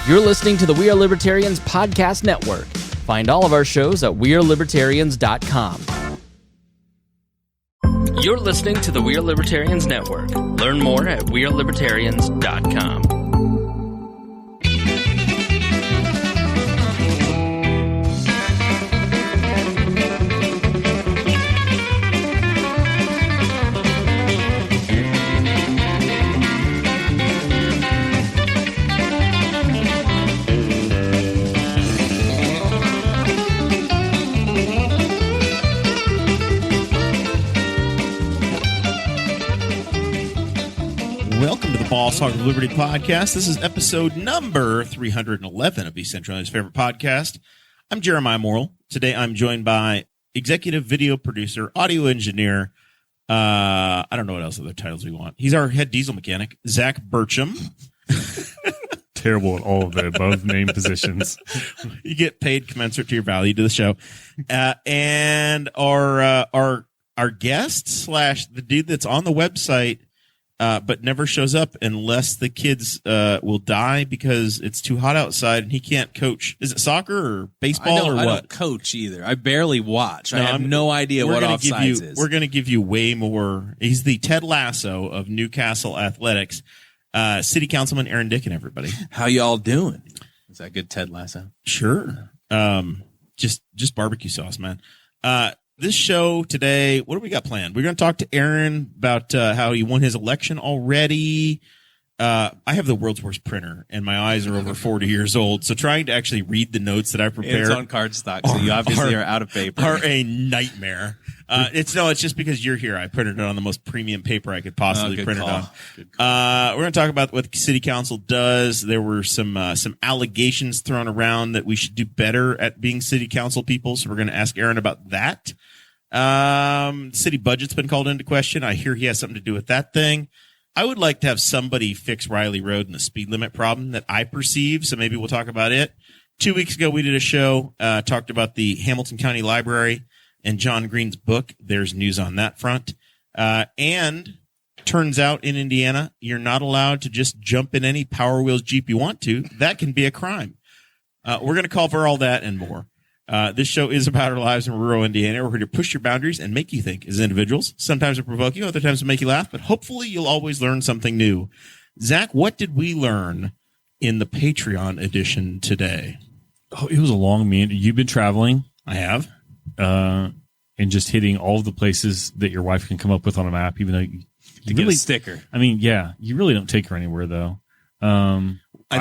You're listening to the We Are Libertarians Podcast Network. Find all of our shows at wearelibertarians.com. You're listening to the We Are Libertarians Network. Learn more at wearelibertarians.com. Welcome to the Boss Hog of Liberty podcast. This is episode number 311 of East Central's favorite podcast. I'm Jeremiah Morrell. Today I'm joined by executive video producer, audio engineer. I don't know what else other titles we want. He's our head diesel mechanic, Zach Burcham. Terrible at all of the above named positions. You get paid commensurate to your value to the show. And our guest / the dude that's on the website, but never shows up unless the kids will die because it's too hot outside and he can't coach. Is it soccer or baseball or what? I don't coach either. I barely watch. I have no idea what offsides is. We're going to give you way more. He's the Ted Lasso of Newcastle Athletics. City Councilman Aaron Dicken, everybody. How y'all doing? Is that good, Ted Lasso? Sure. Just barbecue sauce, man. This show today, what do we got planned? We're going to talk to Aaron about how he won his election already. I have the world's worst printer, and my eyes are over 40 years old, so trying to actually read the notes that I prepared. It's on cardstock, so you obviously are out of paper. Are a nightmare. It's just because you're here. I printed it on the most premium paper I could possibly print it on. We're going to talk about what the city council does. There were some allegations thrown around that we should do better at being city council people, so we're going to ask Aaron about that. City budget's been called into question. I hear he has something to do with that thing. I would like to have somebody fix Riley Road and the speed limit problem that I perceive, so maybe we'll talk about it. 2 weeks ago, we did a show, talked about the Hamilton County Library and John Green's book. There's news on that front. And turns out in Indiana, you're not allowed to just jump in any Power Wheels Jeep you want to. That can be a crime. We're going to cover all that and more. This show is about our lives in rural Indiana. We're here to push your boundaries and make you think as individuals. Sometimes it provoke you, other times it make you laugh, but hopefully you'll always learn something new. Zach, what did we learn in the Patreon edition today? Oh, it was a long meeting. You've been traveling. I have. And just hitting all of the places that your wife can come up with on a map, even though you get a sticker. I mean, yeah, you really don't take her anywhere, though. I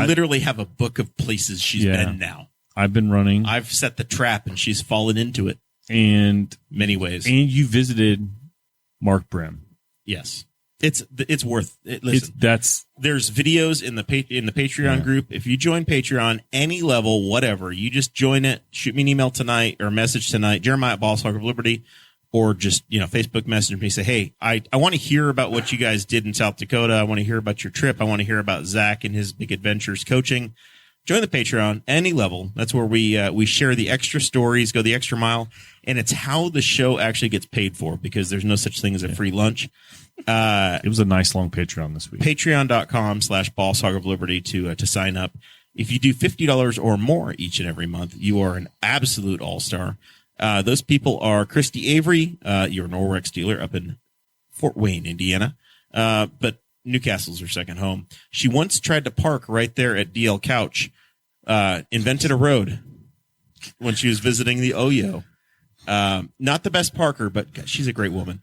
literally have a book of places she's been now. I've been running. I've set the trap, and she's fallen into it. And many ways. And you visited Mark Brim. Yes. It's worth it. Listen, there's videos in the Patreon group. If you join Patreon, any level, whatever, you just join it. Shoot me an email tonight or a message tonight, Jeremiah at Boss Hog of Liberty, or just Facebook message me. Say, hey, I want to hear about what you guys did in South Dakota. I want to hear about your trip. I want to hear about Zach and his big adventures coaching. Join the Patreon, any level. That's where we share the extra stories, go the extra mile, and it's how the show actually gets paid for because there's no such thing as a free lunch. It was a nice long Patreon this week. Patreon.com/BossHogOfLiberty to sign up. If you do $50 or more each and every month, you are an absolute all-star. Those people are Christy Avery, your Norwex dealer up in Fort Wayne, Indiana. But Newcastle's her second home. She once tried to park right there at DL Couch, invented a road when she was visiting the OYO. Not the best parker, but God, she's a great woman.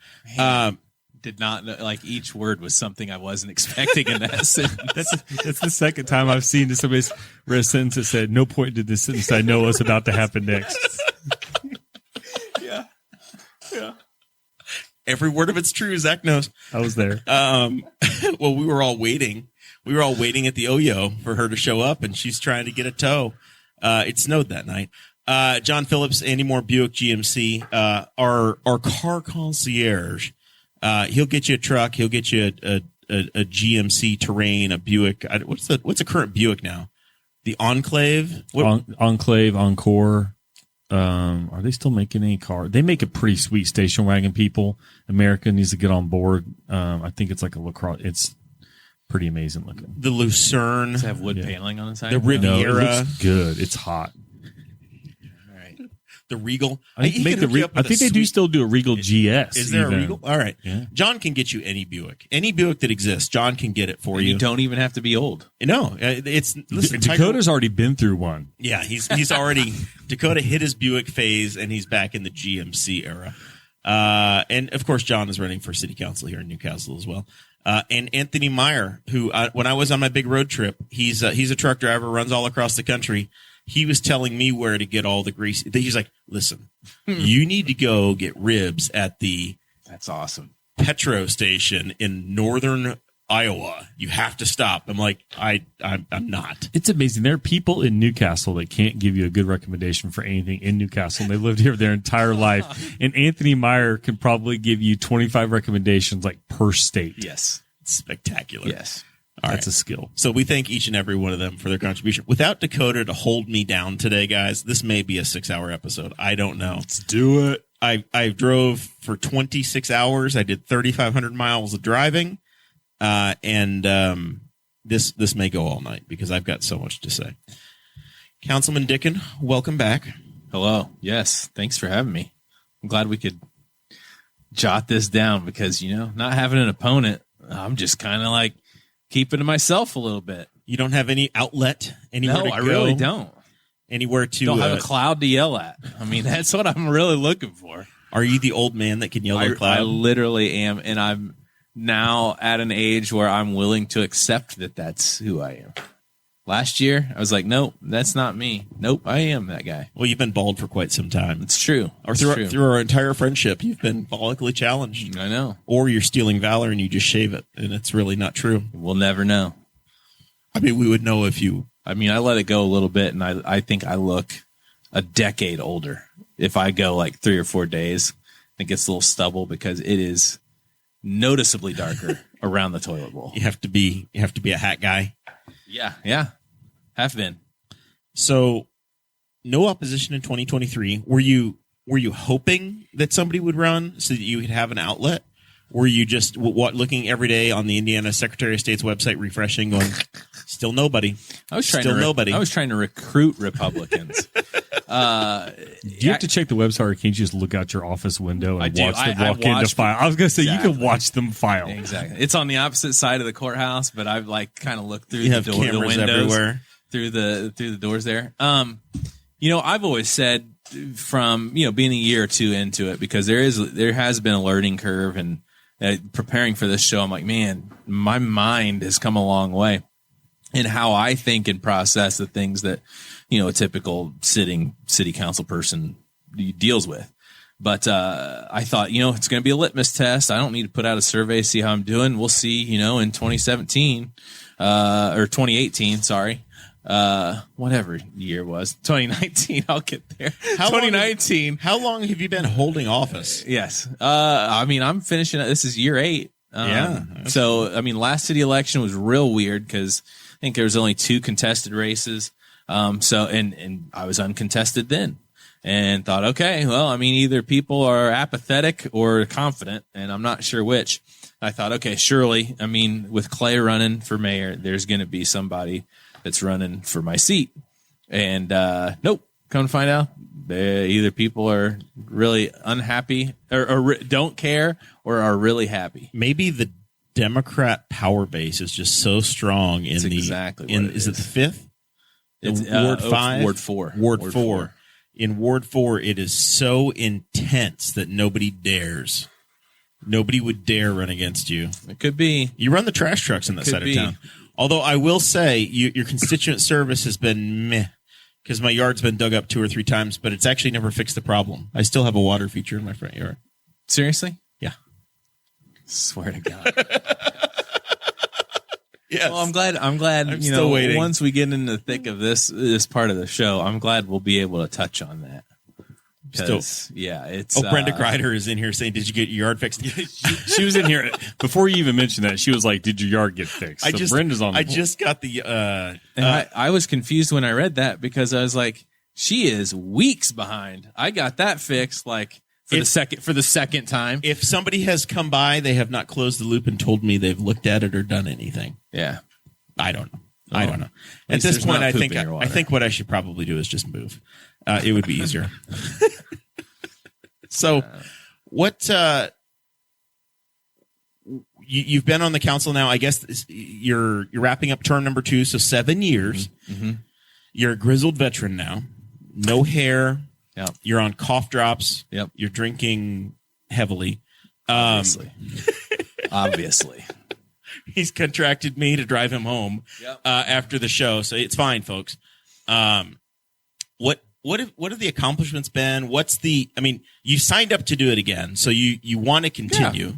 Did not know, each word was something I wasn't expecting in that sentence. That's the second time I've seen somebody's read a sentence that said, "No point did this sentence I know what's about to happen next." Yeah. Every word of it's true. Zach knows. I was there. Well, we were all waiting. We were all waiting at the OYO for her to show up, and she's trying to get a tow. It snowed that night. John Phillips, Andy Moore, Buick GMC, our car concierge. He'll get you a truck. He'll get you a GMC Terrain, a Buick. What's the current Buick now? The Enclave? Enclave, Encore. Are they still making any car? They make a pretty sweet station wagon, people. America needs to get on board. I think it's like a lacrosse. It's pretty amazing looking. The Lucerne. Does it have wood paneling on the side? The Riviera. No, it looks good. It's hot. All right. The Regal. I think they do still do a Regal GS. Is there even. a Regal? All right. Yeah. John can get you any Buick. Any Buick that exists, John can get it for you. You don't even have to be old. No, it's listen. Dakota's already been through one. Yeah, he's already Dakota hit his Buick phase, and he's back in the GMC era. And of course, John is running for city council here in Newcastle as well. And Anthony Meyer, who when I was on my big road trip, he's a truck driver, runs all across the country. He was telling me where to get all the grease. He's like, listen, you need to go get ribs at the That's awesome. Petro station in northern Iowa. You have to stop. I'm like, I'm not. It's amazing. There are people in Newcastle that can't give you a good recommendation for anything in Newcastle. And they lived here their entire life. And Anthony Meyer can probably give you 25 recommendations like per state. Yes. It's spectacular. Yes. All That's right. a skill. So we thank each and every one of them for their contribution. Without Dakota to hold me down today, guys, this may be a 6-hour episode. I don't know. Let's do it. I drove for 26 hours. I did 3,500 miles of driving. And this may go all night because I've got so much to say. Councilman Dicken, welcome back. Hello. Yes. Thanks for having me. I'm glad we could jot this down because, not having an opponent, I'm just kind of like keeping to myself a little bit. You don't have any outlet anywhere to go? No, I really don't. Anywhere to Don't have a cloud to yell at. I mean, that's what I'm really looking for. Are you the old man that can yell at a cloud? I literally am, and I'm now at an age where I'm willing to accept that that's who I am. Last year, I was like, nope, that's not me. Nope, I am that guy. Well, you've been bald for quite some time. It's true. Or through our entire friendship, you've been ballically challenged. I know. Or you're stealing valor and you just shave it, and it's really not true. We'll never know. I mean, we would know if you... I mean, I let it go a little bit, and I think I look a decade older. If I go like 3 or 4 days, it gets a little stubble because it is noticeably darker around the toilet bowl. You have to be a hat guy. Yeah. Have been. So, no opposition in 2023. Were you hoping that somebody would run so that you could have an outlet? Were you just looking every day on the Indiana Secretary of State's website, refreshing, going, still nobody? I was trying to recruit Republicans. Do you have to check the website, or can't you just look out your office window and watch them walk into file? I was going to say, exactly. You can watch them file. Exactly. It's on the opposite side of the courthouse, but I've kind of looked through You the have door, the cameras windows, everywhere. through the doors there. I've always said from being a year or two into it, because there has been a learning curve, and preparing for this show, I'm like, man, my mind has come a long way in how I think and process the things that a typical sitting city council person deals with. But I thought, it's going to be a litmus test. I don't need to put out a survey, see how I'm doing. We'll see, in 2017 or 2018, sorry. Whatever year it was, 2019. I'll get there. 2019. How long have you been holding office? Yes. I'm finishing. This is year 8. So, last city election was real weird because I think there was only 2 contested races. And I was uncontested then, and thought, okay, well, either people are apathetic or confident, and I'm not sure which. I thought, okay, surely, with Clay running for mayor, there's going to be somebody that's running for my seat. And nope, come to find out, either people are really unhappy or don't care, or are really happy. Maybe the Democrat power base is just so strong in exactly is it the 5th? It's Ward 5? Ward 4. Ward 4. In Ward 4, it is so intense that nobody dares. Nobody would dare run against you. It could be. You run the trash trucks in that side of town. Although I will say your constituent service has been meh, because my yard's been dug up 2 or 3 times, but it's actually never fixed the problem. I still have a water feature in my front yard. Seriously? Yeah. Swear to God. Yes. Well, I'm glad. I'm still waiting. Once we get in the thick of this part of the show, I'm glad we'll be able to touch on that. It's. Brenda Kreider is in here saying, "Did you get your yard fixed?" She was in here before you even mentioned that. She was like, "Did your yard get fixed?" Brenda's on. Just got the. I was confused when I read that, because I was like, she is weeks behind. I got that fixed like for the second time. If somebody has come by, they have not closed the loop and told me they've looked at it or done anything. Yeah. I don't know. I don't know. At this point, I think what I should probably do is just move. It would be easier. So, what? You've been on the council now. I guess you're wrapping up term number 2, so 7 years. Mm-hmm. You're a grizzled veteran now. No hair. Yep. You're on cough drops. Yep. You're drinking heavily. Obviously. He's contracted me to drive him home after the show, so it's fine, folks. What have the accomplishments been? You signed up to do it again, so you want to continue.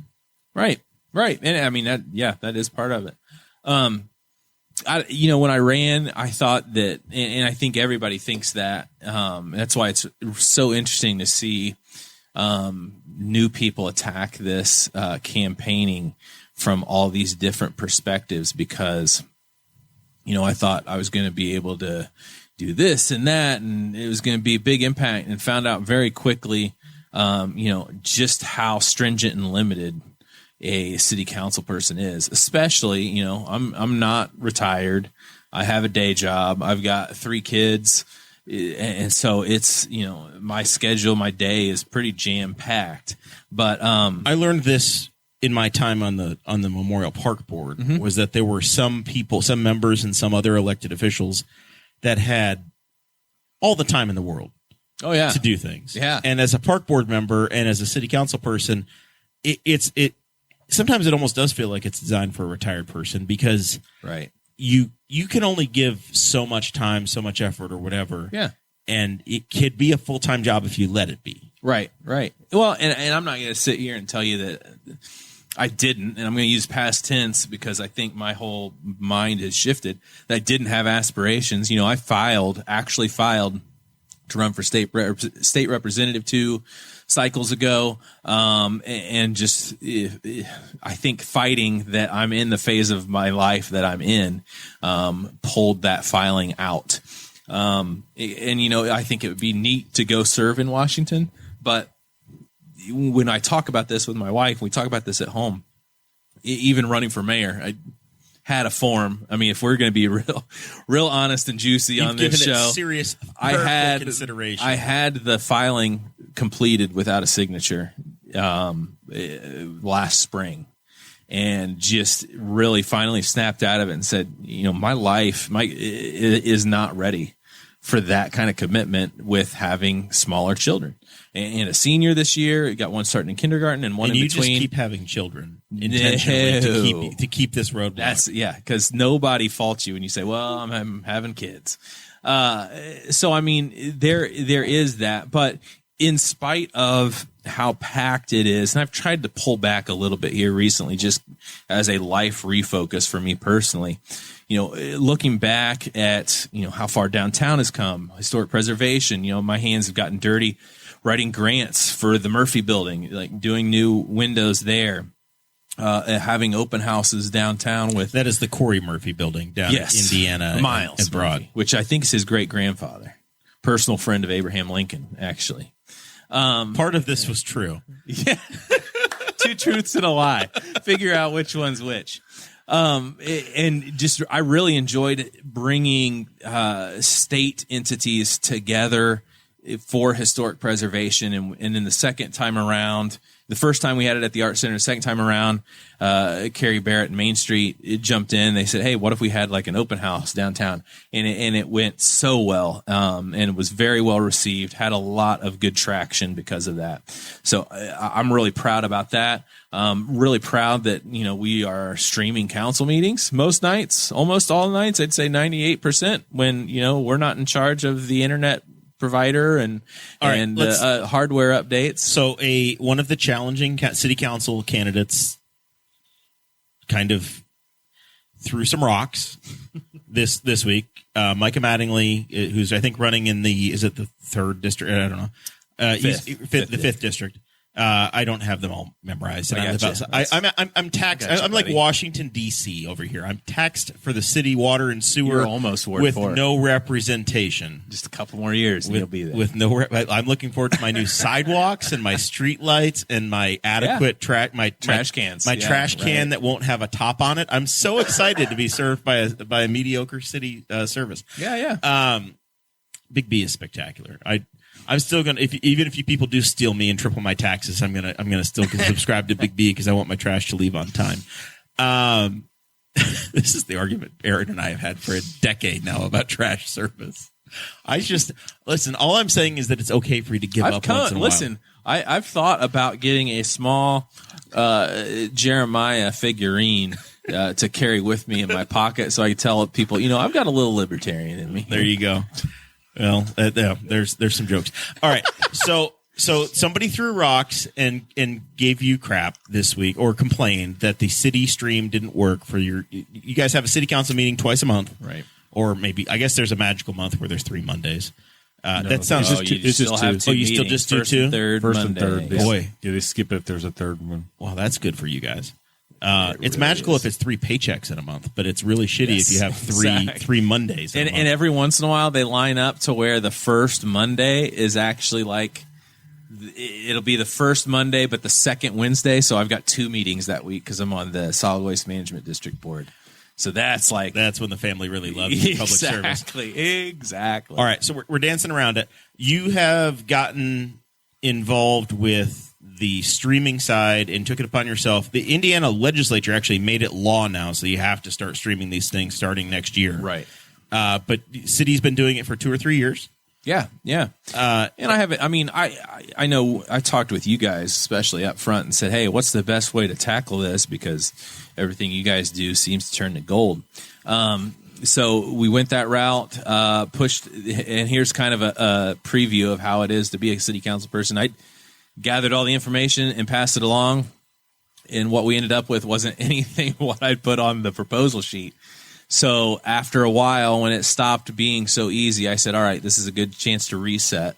Yeah. Right. And I mean that is part of it. When I ran, I thought that, and I think everybody thinks that. That's why it's so interesting to see new people attack this campaigning from all these different perspectives, because, I thought I was going to be able to do this and that, and it was going to be a big impact, and found out very quickly, just how stringent and limited a city council person is. Especially, I'm not retired. I have a day job. I've got 3 kids. And so it's, my schedule, my day is pretty jam packed. But I learned this in my time on the Memorial Park Board, mm-hmm. was that there were some people, some members and some other elected officials that had all the time in the world to do things. Yeah. And as a park board member and as a city council person, it sometimes it almost does feel like it's designed for a retired person, because you can only give so much time, so much effort or whatever. Yeah. And it could be a full-time job if you let it be. Right. Well, and I'm not going to sit here and tell you that I didn't, and I'm going to use past tense because I think my whole mind has shifted, that I didn't have aspirations. I actually filed to run for state representative 2 cycles ago. And just, I think fighting that I'm in the phase of my life that I'm in, pulled that filing out. I think it would be neat to go serve in Washington, but when I talk about this with my wife, we talk about this at home, even running for mayor, I had a form. I mean, if we're going to be real honest and juicy on this show, serious consideration. I had the filing completed without a signature last spring, and just really finally snapped out of it and said, my life is not ready for that kind of commitment with having smaller children. And a senior this year, got one starting in kindergarten and one in between. And you just keep having children intentionally to keep this road blocked. Because nobody faults you when you say, well, I'm having kids. So, I mean, there is that. But in spite of how packed it is, and I've tried to pull back a little bit here recently just as a life refocus for me personally, looking back at, how far downtown has come, historic preservation, my hands have gotten dirty writing grants for the Murphy building, like doing new windows there, having open houses downtown with. That is the Corey Murphy building down in Indiana. Miles and Broad. Murphy, which I think is his great grandfather, personal friend of Abraham Lincoln, actually. Part of this was true. Yeah. 2 truths and a lie. Figure out which one's which. And just, I really enjoyed bringing state entities together for historic preservation. And then the second time around, the first time we had it at the Art Center, the second time around, Carrie Barrett and Main Street jumped in. They said, hey, what if we had like an open house downtown? And it went so well. And it was very well received, had a lot of good traction because of that. So I'm really proud about that. Really proud that, we are streaming council meetings most nights, almost all nights. I'd say 98% when, we're not in charge of the internet provider and hardware updates. So one of the challenging city council candidates kind of threw some rocks this week. Micah Mattingly, who's I think running in the 3rd district? I don't know. He's the 5th district. I don't have them all memorized. And I'm taxed. I'm like Washington D.C. over here. I'm taxed for the city water and sewer. You're almost with no representation. Just a couple more years, and you'll be there. With no, I'm looking forward to my new sidewalks and my street lights and my adequate trash cans. My trash can that won't have a top on it. I'm so excited to be served by a mediocre city service. Yeah. Big B is spectacular. I'm still gonna, even if you people do steal me and triple my taxes, I'm gonna still subscribe to Big B because I want my trash to leave on time. This is the argument Aaron and I have had for a decade now about trash service. Listen. All I'm saying is that it's okay for you to give up once in a while. Listen, I've thought about getting a small Jeremiah figurine to carry with me in my pocket, so I can tell people, I've got a little libertarian in me. There you go. Well, there's some jokes. All right, so somebody threw rocks and gave you crap this week, or complained that the city stream didn't work for you guys have a city council meeting twice a month, right? Or maybe, I guess there's a magical month where there's 3 Mondays. That sounds you still have 2 you still just do 2? First and third. Boy, they skip it if there's a third one. Well, that's good for you guys. It's magical if it's 3 paychecks in a month, but it's really shitty if you have three Mondays. And every once in a while, they line up to where the first Monday is actually like, it'll be the first Monday, but the second Wednesday. So I've got 2 meetings that week because I'm on the Solid Waste Management District Board. So that's when the family really loves your public service. Exactly. All right, so we're dancing around it. You have gotten involved with the streaming side and took it upon yourself. The Indiana legislature actually made it law now, so you have to start streaming these things starting next year. Right. But the city's been doing it for 2 or 3 years. Yeah. And I haven't. I mean, I know I talked with you guys, especially up front, and said, "Hey, what's the best way to tackle this?" Because everything you guys do seems to turn to gold. So we went that route, pushed, and here's kind of a preview of how it is to be a city council person. I gathered all the information and passed it along, and what we ended up with wasn't anything what I'd put on the proposal sheet. So after a while, when it stopped being so easy, I said, all right, this is a good chance to reset.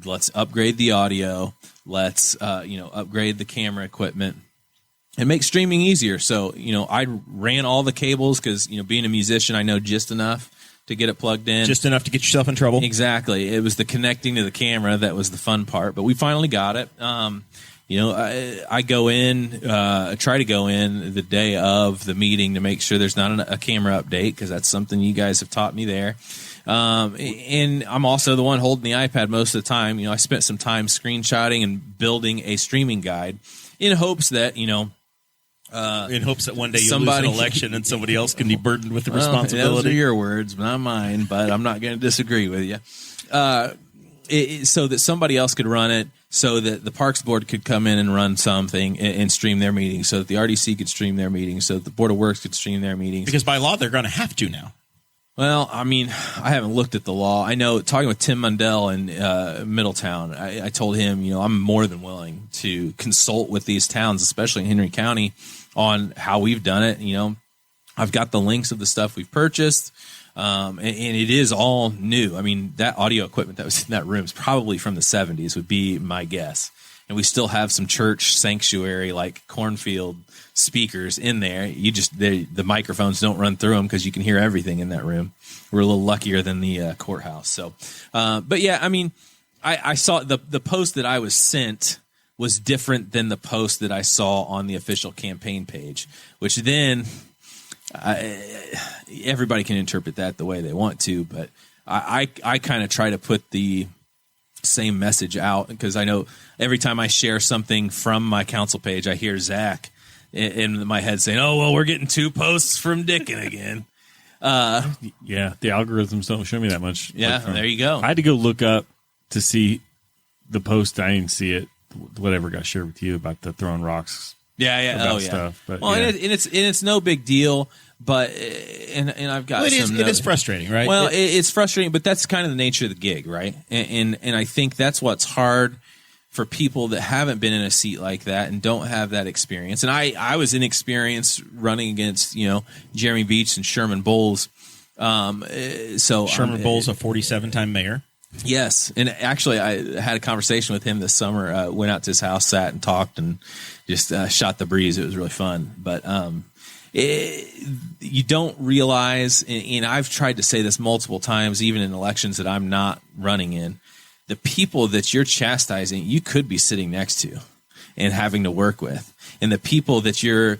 Let's upgrade the audio. Let's, upgrade the camera equipment and make streaming easier. So, I ran all the cables because, being a musician, I know just enough to get it plugged in. Just enough to get yourself in trouble. Exactly. It was the connecting to the camera that was the fun part, but we finally got it. I go in, try to go in the day of the meeting to make sure there's not a camera update, because that's something you guys have taught me there. And I'm also the one holding the iPad most of the time. I spent some time screenshotting and building a streaming guide in hopes that, one day you lose an election and somebody else can be burdened with the responsibility. Those are your words, not mine, but I'm not going to disagree with you. So that somebody else could run it, so that the Parks Board could come in and run something and stream their meetings, so that the RDC could stream their meetings, so that the Board of Works could stream their meetings. Because by law, they're going to have to now. Well, I mean, I haven't looked at the law. I know, talking with Tim Mundell in Middletown, I told him, I'm more than willing to consult with these towns, especially in Henry County, on how we've done it. I've got the links of the stuff we've purchased. And it is all new. I mean, that audio equipment that was in that room is probably from the 70s, would be my guess. And we still have some church sanctuary, like cornfield speakers in there. The microphones don't run through them because you can hear everything in that room. We're a little luckier than the courthouse. So, but yeah, I mean, I saw the post that I was sent was different than the post that I saw on the official campaign page, which then everybody can interpret that the way they want to, but I kind of try to put the same message out, because I know every time I share something from my council page, I hear Zach in my head saying, "Oh, well, we're getting 2 posts from Dicken again." Yeah, the algorithms don't show me that much. Yeah, there you go. I had to go look up to see the post. I didn't see it. Whatever got shared with you about the throwing rocks. Yeah. Stuff. But, well, yeah. and it's no big deal. But and I've got it is frustrating, right? Well, it's frustrating, but that's kind of the nature of the gig, right? And I think that's what's hard for people that haven't been in a seat like that and don't have that experience. And I was inexperienced running against Jeremy Beach and Sherman Bowles. Sherman Bowles, a 47-time mayor. Yes, and actually, I had a conversation with him this summer. Went out to his house, sat and talked, and just shot the breeze. It was really fun. But you don't realize, and I've tried to say this multiple times, even in elections that I'm not running in, the people that you're chastising, you could be sitting next to and having to work with. And the people that you're,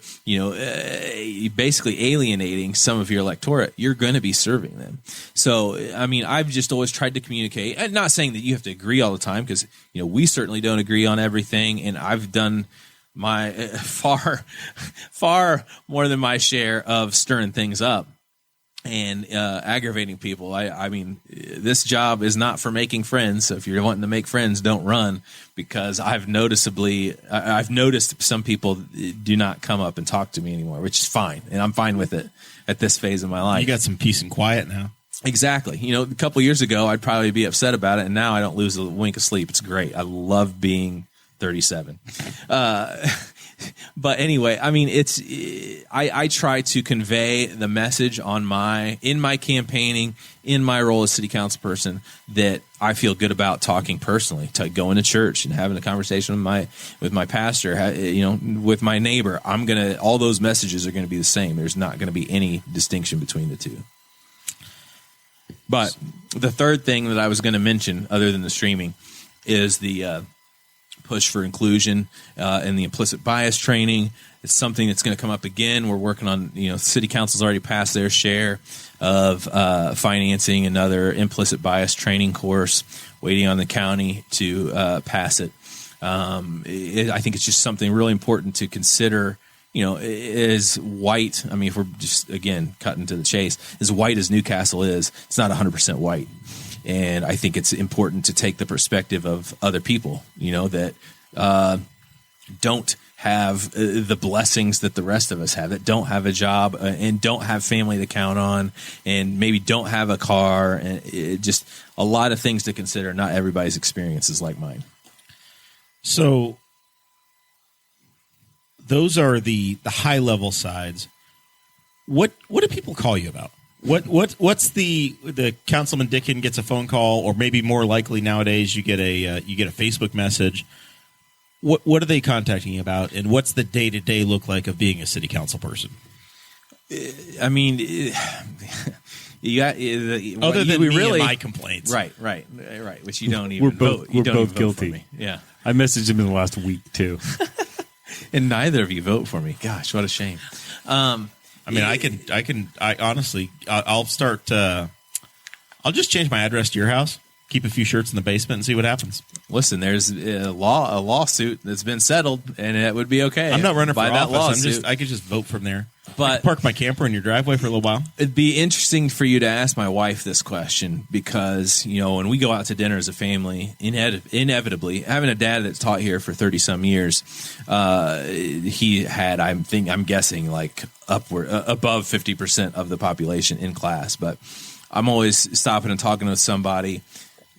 basically alienating some of your electorate, you're going to be serving them. So, I mean, I've just always tried to communicate. And not saying that you have to agree all the time, because, we certainly don't agree on everything. And I've done my far more than my share of stirring things up and aggravating people. I mean, this job is not for making friends. So if you're wanting to make friends, don't run, because I've noticed some people do not come up and talk to me anymore, which is fine. And I'm fine with it at this phase of my life. You got some peace and quiet now. Exactly. A couple of years ago, I'd probably be upset about it. And now I don't lose a wink of sleep. It's great. I love being 37. But anyway, I mean, I try to convey the message in my campaigning, in my role as city council person, that I feel good about talking personally, going to church and having a conversation with my pastor, with my neighbor. All those messages are going to be the same. There's not going to be any distinction between the two. But the third thing that I was going to mention, other than the streaming, is the push for inclusion and the implicit bias training. It's something that's going to come up again. We're working on, city council's already passed their share of financing another implicit bias training course, waiting on the county to pass it. I think it's just something really important to consider. As white, I mean, if we're just, again, cutting to the chase, as white as Newcastle is, it's not 100% white. And I think it's important to take the perspective of other people, that don't have the blessings that the rest of us have, that don't have a job and don't have family to count on, and maybe don't have a car, and just a lot of things to consider. Not everybody's experience is like mine. So those are the high level sides. What do people call you about? What's the Councilman Dicken gets a phone call, or maybe more likely nowadays you get a Facebook message. What are they contacting you about, and what's the day-to-day look like of being a city council person? I mean, you got other than me and my complaints, right. Which you don't even. We're both guilty. Me. Yeah, I messaged him in the last week too, and neither of you vote for me. Gosh, what a shame. I mean, I honestly, I'll start. I'll just change my address to your house, keep a few shirts in the basement, and see what happens. Listen, there's a lawsuit that's been settled, and it would be okay. I'm not running for that office. I could just vote from there. But I could park my camper in your driveway for a little while. It'd be interesting for you to ask my wife this question, because when we go out to dinner as a family, inevitably, having a dad that's taught here for 30 some years, he had, I'm guessing, like upward above 50% of the population in class. But I'm always stopping and talking with somebody.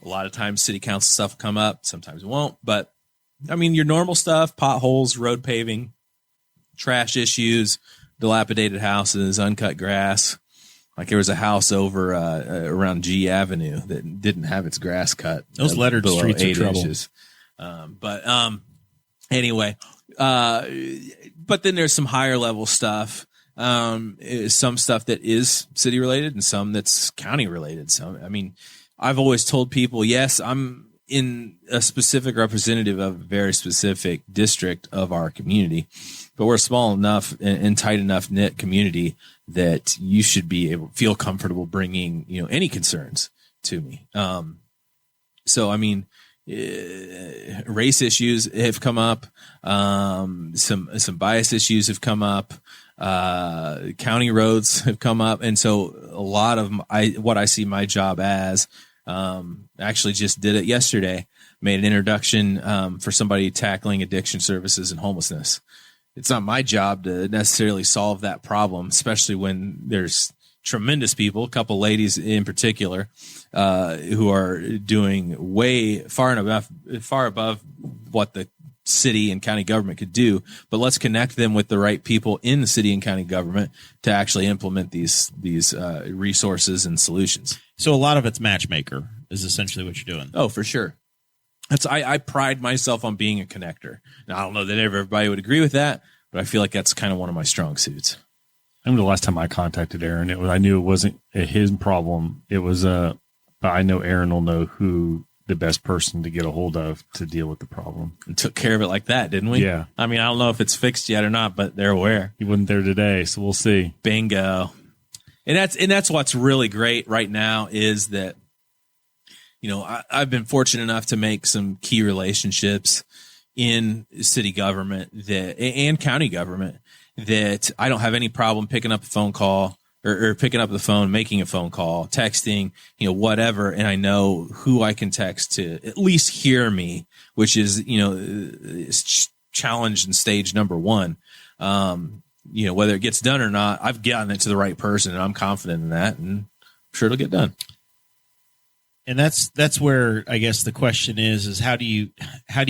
A lot of times city council stuff will come up, sometimes it won't. But I mean, your normal stuff: potholes, road paving, trash issues, dilapidated houses, uncut grass. Like there was a house over around G Avenue that didn't have its grass cut. Those lettered streets are trouble. Inches. Anyway, but then there's some higher level stuff. Some stuff that is city related and some that's county related. So, I mean, I've always told people, yes, I'm in a specific representative of a very specific district of our community, but we're a small enough and tight enough knit community that you should be able to feel comfortable bringing, any concerns to me. So, I mean, race issues have come up. Some bias issues have come up. County roads have come up. And so a lot of what I see my job as, actually just did it yesterday, made an introduction, for somebody tackling addiction services and homelessness. It's not my job to necessarily solve that problem, especially when there's tremendous people, a couple ladies in particular, who are doing way far above what the city and county government could do. But let's connect them with the right people in the city and county government to actually implement these resources and solutions. So a lot of it's matchmaker. is essentially what you're doing. Oh, for sure. I pride myself on being a connector. Now, I don't know that everybody would agree with that, but I feel like that's kind of one of my strong suits. I remember the last time I contacted Aaron, I knew it wasn't his problem. It was, but I know Aaron will know who the best person to get a hold of to deal with the problem. We took care of it like that, didn't we? Yeah. I mean, I don't know if it's fixed yet or not, but they're aware. He wasn't there today, so we'll see. Bingo. And that's what's really great right now is that, you know, I've been fortunate enough to make some key relationships in city government and county government that I don't have any problem picking up a phone call or picking up the phone, making a phone call, texting, you know, whatever. And I know who I can text to at least hear me, which is, you know, challenge and stage number one. You know, whether it gets done or not, I've gotten it to the right person and I'm confident in that and I'm sure it'll get done. And that's where I guess the question is how do you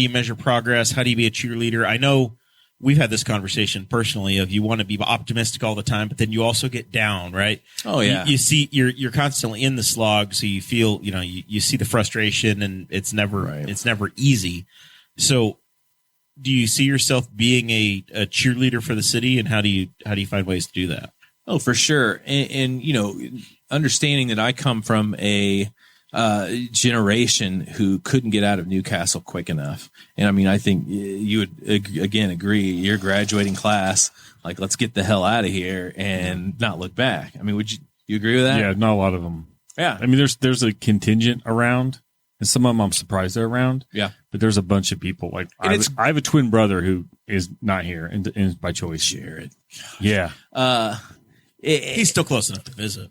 measure progress? How do you be a cheerleader? I know we've had this conversation personally of you want to be optimistic all the time, but then you also get down, right? Oh yeah. You see, you're constantly in the slog. So you feel, you know, you see the frustration and it's never easy. So do you see yourself being a cheerleader for the city, and how do you find ways to do that? Oh, for sure. And you know, understanding that I come from a generation who couldn't get out of Newcastle quick enough. And I mean, I think you would again agree, your graduating class, like, let's get the hell out of here and not look back. I mean, would you agree with that? Yeah, not a lot of them. Yeah. I mean, there's a contingent around, and some of them I'm surprised they're around. Yeah. But there's a bunch of people. Like, I have a twin brother who is not here and by choice. Jared. Yeah. He's still close enough to visit.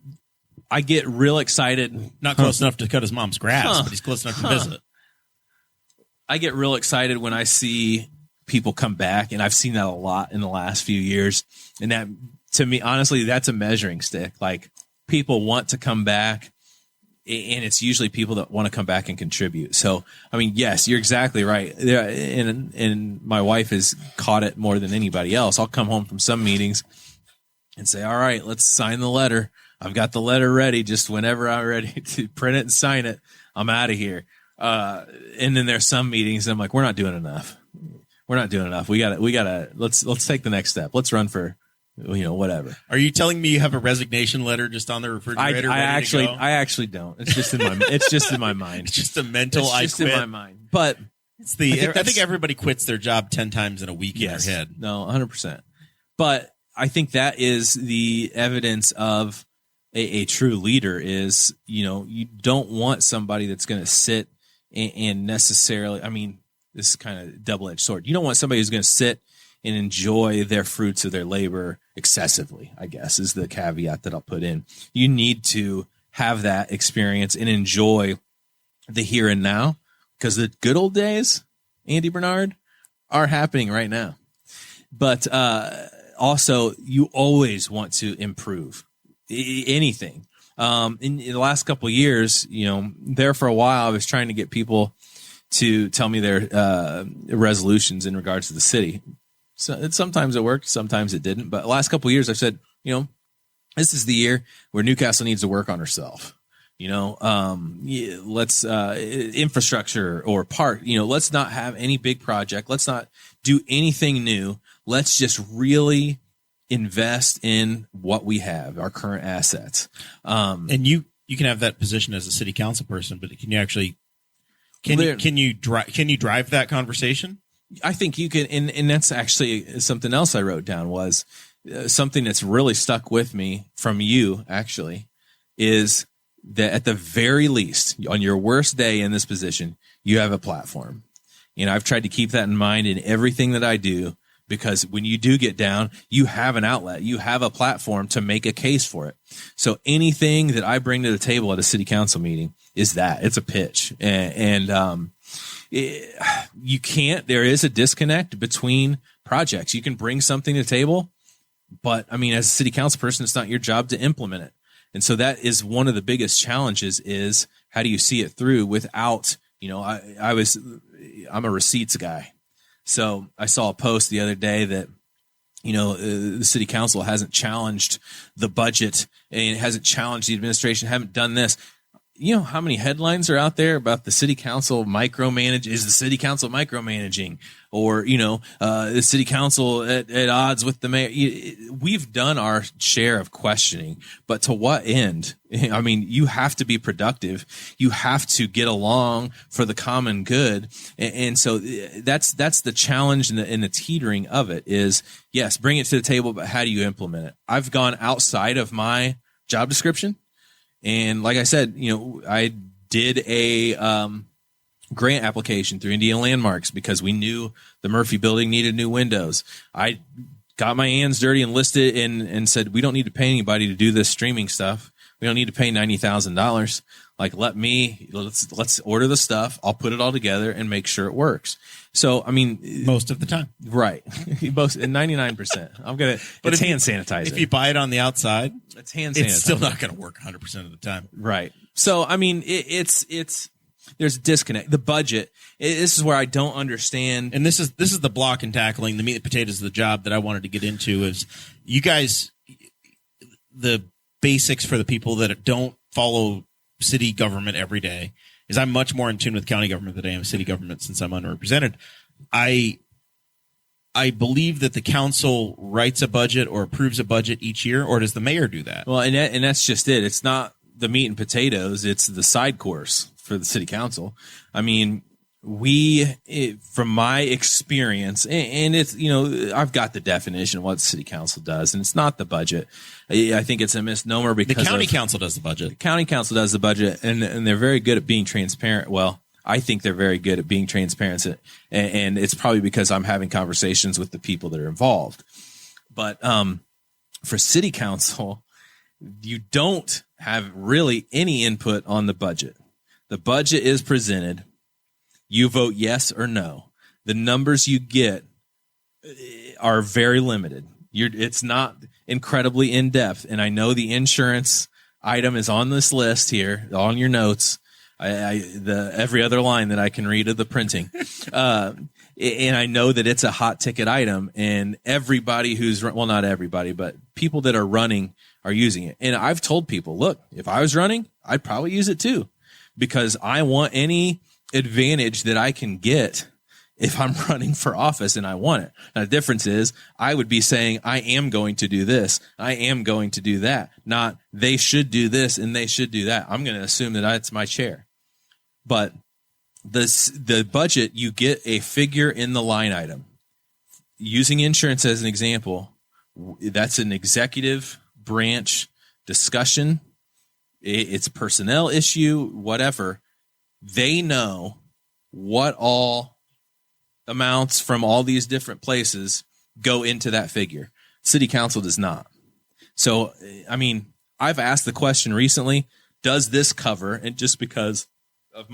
I get real excited. Not close enough to cut his mom's grass, but he's close enough to visit. I get real excited when I see people come back, and I've seen that a lot in the last few years. And that, to me, honestly, that's a measuring stick. Like, people want to come back, and it's usually people that want to come back and contribute. So, I mean, yes, you're exactly right. And my wife has caught it more than anybody else. I'll come home from some meetings and say, all right, let's sign the letter. I've got the letter ready. Just whenever I'm ready to print it and sign it, I'm out of here. And then there's some meetings and I'm like, we're not doing enough. We're not doing enough. We gotta, let's take the next step. Let's run for, you know, whatever. Are you telling me you have a resignation letter just on the refrigerator? I actually don't. It's just in my, mind. It's just a mental, it's just in my mind. But it's I think everybody quits their job 10 times in a week in their head. No, 100%. But I think that is the evidence of a true leader is, you know, you don't want somebody that's going to sit and necessarily, I mean, this is kind of double-edged sword. You don't want somebody who's going to sit and enjoy their fruits of their labor excessively, I guess, is the caveat that I'll put in. You need to have that experience and enjoy the here and now, because the good old days, Andy Bernard, are happening right now. But also, you always want to improve anything. In the last couple of years, you know, there for a while, I was trying to get people to tell me their resolutions in regards to the city. So sometimes it worked, sometimes it didn't. But the last couple of years, I've said, you know, this is the year where Newcastle needs to work on herself. You know, let's infrastructure or park. You know, let's not have any big project. Let's not do anything new. Let's just really invest in what we have, our current assets. And you can have that position as a city council person, but can you actually can you drive that conversation? I think you can, and that's actually something else I wrote down was something that's really stuck with me from you, actually, is that at the very least, on your worst day in this position, you have a platform. You know, I've tried to keep that in mind in everything that I do, because when you do get down, you have an outlet, you have a platform to make a case for it. So anything that I bring to the table at a city council meeting is that it's a pitch. You can't, there is a disconnect between projects. You can bring something to the table, but I mean, as a city council person, it's not your job to implement it. And so that is one of the biggest challenges is how do you see it through without, you know, I'm a receipts guy. So I saw a post the other day that, you know, the city council hasn't challenged the budget and it hasn't challenged the administration, haven't done this. you know how many headlines are out there about the city council micromanage? Is the city council micromanaging, or the city council at odds with the mayor? We've done our share of questioning, but to what end? I mean, you have to be productive. You have to get along for the common good, and so that's the challenge and the teetering of it. Is yes, bring it to the table, but how do you implement it? I've gone outside of my job description. And like I said, I did a grant application through Indiana Landmarks because we knew the Murphy building needed new windows. I got my hands dirty and listed and said, we don't need to pay anybody to do this streaming stuff. We don't need to pay $90,000. Like, let's order the stuff. I'll put it all together and make sure it works. So, I mean, most of the time, right? Most 99%. But it's hand sanitizer. If you buy it on the outside, it's hand sanitizer. It's still not going to work 100% of the time, right? So, I mean, it's there's a disconnect. The budget. This is where I don't understand. And this is the block and tackling, the meat and potatoes of the job that I wanted to get into. Is you guys, the basics for the people that don't follow city government every day, is I'm much more in tune with county government than I am city government since I'm underrepresented. I believe that the council writes a budget or approves a budget each year, or does the mayor do that? Well, and that's just it. It's not the meat and potatoes. It's the side course for the city council. I mean, from my experience, and it's, I've got the definition of what the city council does, and it's not the budget. I think it's a misnomer because the county council does the budget. The county council does the budget, and they're very good at being transparent. Well, I think they're very good at being transparent, and it's probably because I'm having conversations with the people that are involved. But for city council, you don't have really any input on the budget. The budget is presented. You vote yes or no. The numbers you get are very limited. It's not incredibly in depth. And I know the insurance item is on this list here, on your notes. Every other line that I can read of the printing. And I know that it's a hot ticket item, and everybody not everybody, but people that are running are using it. And I've told people, look, if I was running, I'd probably use it too, because I want any advantage that I can get if I'm running for office and I want it. Now, the difference is I would be saying, I am going to do this. I am going to do that. Not they should do this and they should do that. I'm going to assume that that's my chair. But the budget, you get a figure in the line item. Using insurance as an example, that's an executive branch discussion. It's a personnel issue, whatever. They know what all amounts from all these different places go into that figure. City council does not. So, I mean, I've asked the question recently, does this cover, and just because of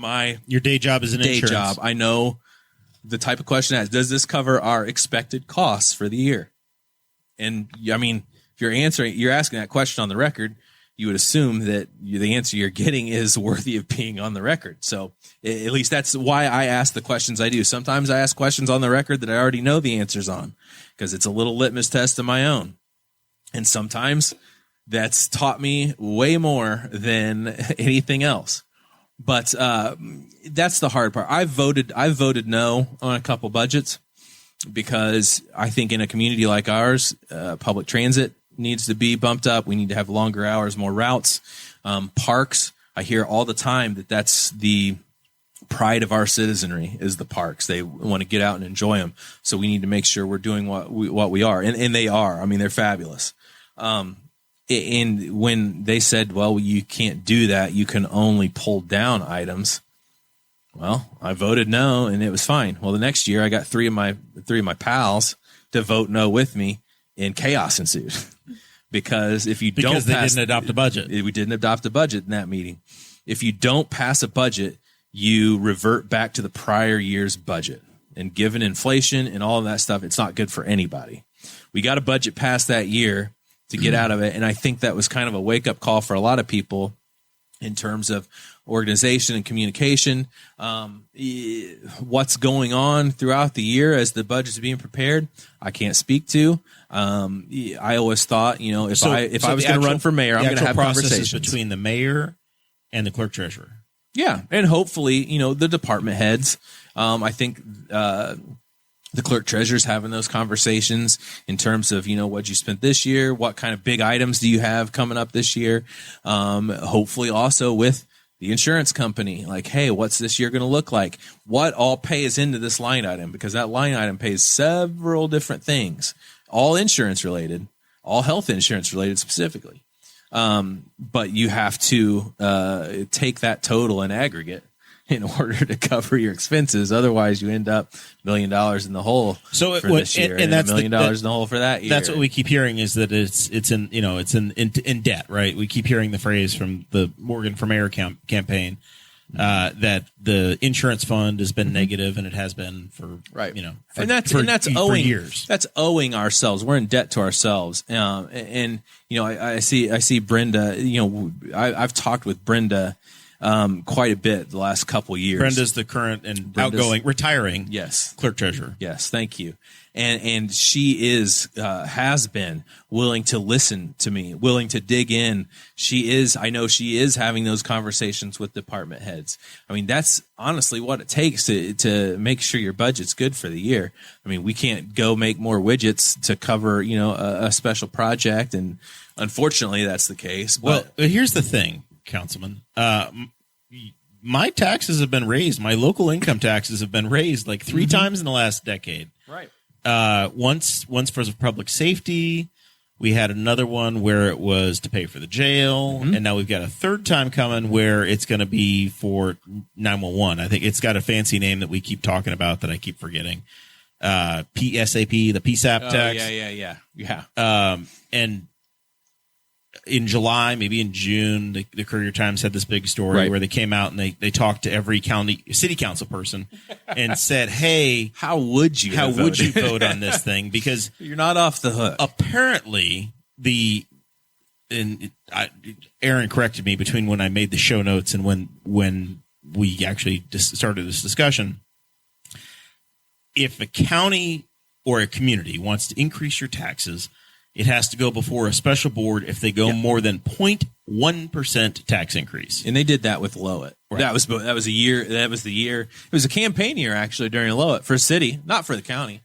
your day job as an insurance job, I know the type of question that is, does this cover our expected costs for the year? And I mean, if you're asking that question on the record, you would assume that the answer you're getting is worthy of being on the record. So at least that's why I ask the questions I do. Sometimes I ask questions on the record that I already know the answers on, because it's a little litmus test of my own. And sometimes that's taught me way more than anything else. But that's the hard part. I've voted no on a couple budgets because I think in a community like ours, public transit needs to be bumped up. We need to have longer hours, more routes. Parks, I hear all the time that's the pride of our citizenry is the parks. They want to get out and enjoy them. So we need to make sure we're doing what we are. And they are. I mean, they're fabulous. And when they said, well, you can't do that, you can only pull down items. Well, I voted no, and it was fine. Well, the next year I got three of my pals to vote no with me, and chaos ensued. Because if you they didn't adopt a budget. We didn't adopt a budget in that meeting. If you don't pass a budget, you revert back to the prior year's budget. And given inflation and all of that stuff, it's not good for anybody. We got a budget passed that year to get out of it. And I think that was kind of a wake-up call for a lot of people in terms of organization and communication. What's going on throughout the year as the budget's being prepared, I can't speak to. I always thought, if I was going to run for mayor, I'm going to have conversations between the mayor and the clerk treasurer. Yeah, and hopefully, the department heads. I think the clerk treasurer's having those conversations in terms of, what you spent this year, what kind of big items do you have coming up this year. Hopefully also with the insurance company, like, hey, what's this year going to look like? What all pays into this line item? Because that line item pays several different things, all insurance related, all health insurance related specifically. But you have to take that total in aggregate in order to cover your expenses. Otherwise, you end up $1 million in the hole for this year, and that's $1 million in the hole for that year. That's what we keep hearing, is that it's in debt, right? We keep hearing the phrase from the Morgan for Mayor campaign that the insurance fund has been negative, and it has been for for years. That's owing ourselves. We're in debt to ourselves, and I see Brenda. I've talked with Brenda quite a bit the last couple years. Brenda's the current and retiring clerk treasurer. Yes, thank you. And she has been willing to listen to me, willing to dig in. I know she is having those conversations with department heads. I mean, that's honestly what it takes to make sure your budget's good for the year. I mean, we can't go make more widgets to cover, a special project. And unfortunately that's the case. But here's the thing, Councilman. My taxes have been raised. My local income taxes have been raised like 3 times in the last decade. Right. Once for public safety. We had another one where it was to pay for the jail, and now we've got a third time coming where it's going to be for 911. I think it's got a fancy name that we keep talking about that I keep forgetting. PSAP, the PSAP tax. Yeah. And in July, maybe in June, the Courier Times had this big story where they came out and they talked to every city council person and said, "Hey, how would you vote on this thing? Because you're not off the hook." Apparently, Aaron corrected me between when I made the show notes and when we actually started this discussion. If a county or a community wants to increase your taxes, it has to go before a special board if they go more than 0.1% tax increase. And they did that with Lowett. Right. That was a year. That was the year. It was a campaign year actually during Lowett for a city, not for the county,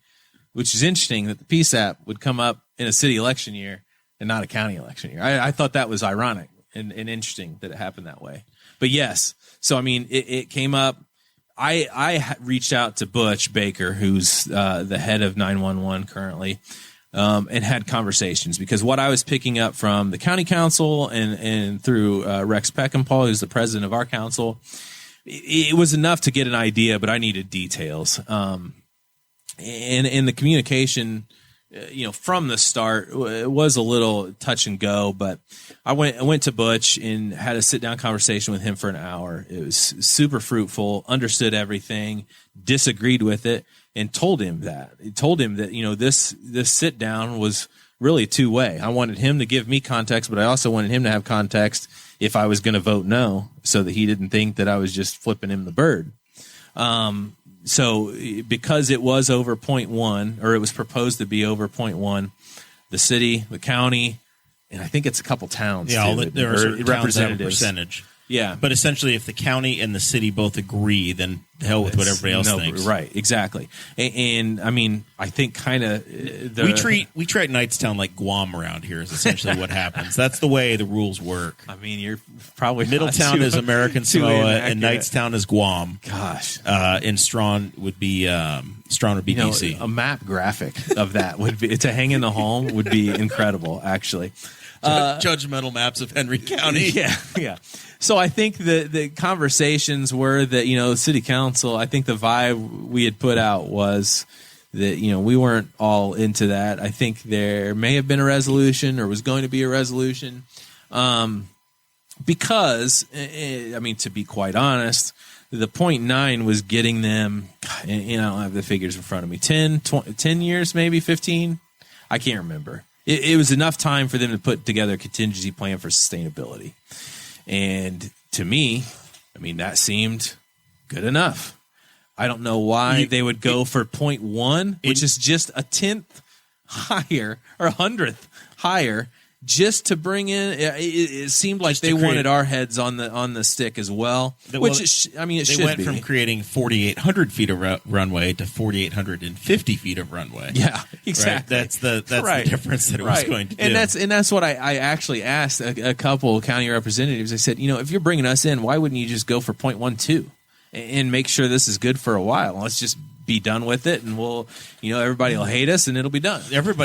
which is interesting that the PSAP would come up in a city election year and not a county election year. I thought that was ironic and interesting that it happened that way. But yes, so I mean, it came up. I reached out to Butch Baker, who's the head of 911 currently. And had conversations, because what I was picking up from the county council and through Rex Peckinpah, who's the president of our council, it was enough to get an idea, but I needed details. And the communication, from the start, it was a little touch and go. But I went to Butch and had a sit down conversation with him for an hour. It was super fruitful. Understood everything. Disagreed with it. And told him that. This sit down was really two-way. I wanted him to give me context, but I also wanted him to have context if I was going to vote no, so that he didn't think that I was just flipping him the bird. So because it was over 0.1, or it was proposed to be over 0.1, the city, the county, and I think it's a couple towns. Yeah, too, there are representatives. Percentage. Yeah. But essentially, if the county and the city both agree, then the hell with what everybody else thinks. Right, exactly. And I mean, I think kind of we treat Knightstown like Guam around here is essentially what happens. That's the way the rules work. I mean, you're probably Middletown is American Samoa and Knightstown is Guam. Gosh. And Strawn would be BC. A map graphic of that would be to hang in the home would be incredible, actually. Judgmental maps of Henry County. Yeah. So I think the conversations were that, city council, I think the vibe we had put out was that, we weren't all into that. I think there may have been a resolution or was going to be a resolution. Because, to be quite honest, the 0.9 was getting them, I don't have the figures in front of me, 10 years, maybe 15. I can't remember. It was enough time for them to put together a contingency plan for sustainability. And to me, that seemed good enough. I don't know why they would go for 0.1, which is just a 10th higher or 100th higher just to bring in. It seemed like they wanted our heads on the stick as well. Which it should be. They went from creating 4,800 feet of runway to 4,850 feet of runway. Yeah, exactly. Right? That's the difference that it was going to do. And that's what I actually asked a couple county representatives. I said, if you're bringing us in, why wouldn't you just go for 0.12 and make sure this is good for a while? Let's just be done with it, and we'll, everybody will hate us, and it'll be done.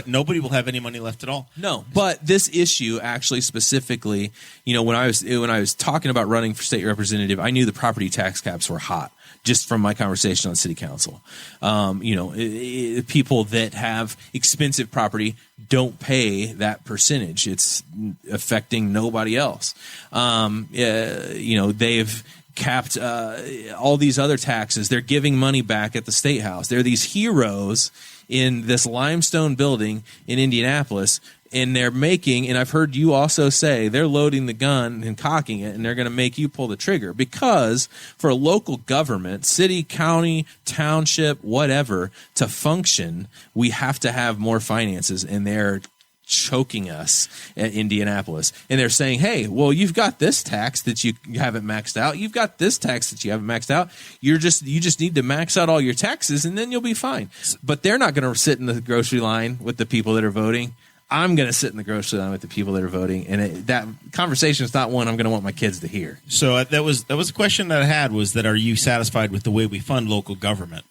Nobody will have any money left at all. No, but this issue actually specifically, when I was talking about running for state representative, I knew the property tax caps were hot just from my conversation on city council. People that have expensive property don't pay that percentage. It's affecting nobody else. They've capped all these other taxes. They're giving money back at the State House. They're these heroes in this limestone building in Indianapolis, and they're making, and I've heard you also say, they're loading the gun and cocking it, and they're going to make you pull the trigger, because for a local government, city, county, township, whatever, to function, we have to have more finances, and they're choking us at Indianapolis. And they're saying, hey, well, you've got this tax that you haven't maxed out. You've got this tax that you haven't maxed out. You just need to max out all your taxes, and then you'll be fine. But they're not going to sit in the grocery line with the people that are voting. I'm going to sit in the grocery line with the people that are voting. And that conversation is not one I'm going to want my kids to hear. So that was a question that I had, was that, are you satisfied with the way we fund local government?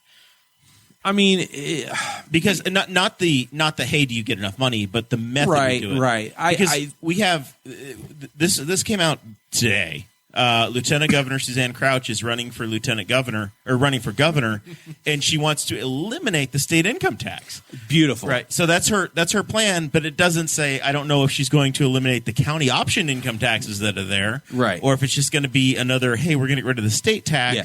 I mean, because not the hey, do you get enough money, but the method we do it. Right. We have this came out today. Lieutenant Governor Suzanne Crouch is running for governor, and she wants to eliminate the state income tax. Beautiful. Right. So that's her plan, but it doesn't say, I don't know if she's going to eliminate the county option income taxes that are there. Right. Or if it's just going to be another, hey, we're going to get rid of the state tax. Yeah.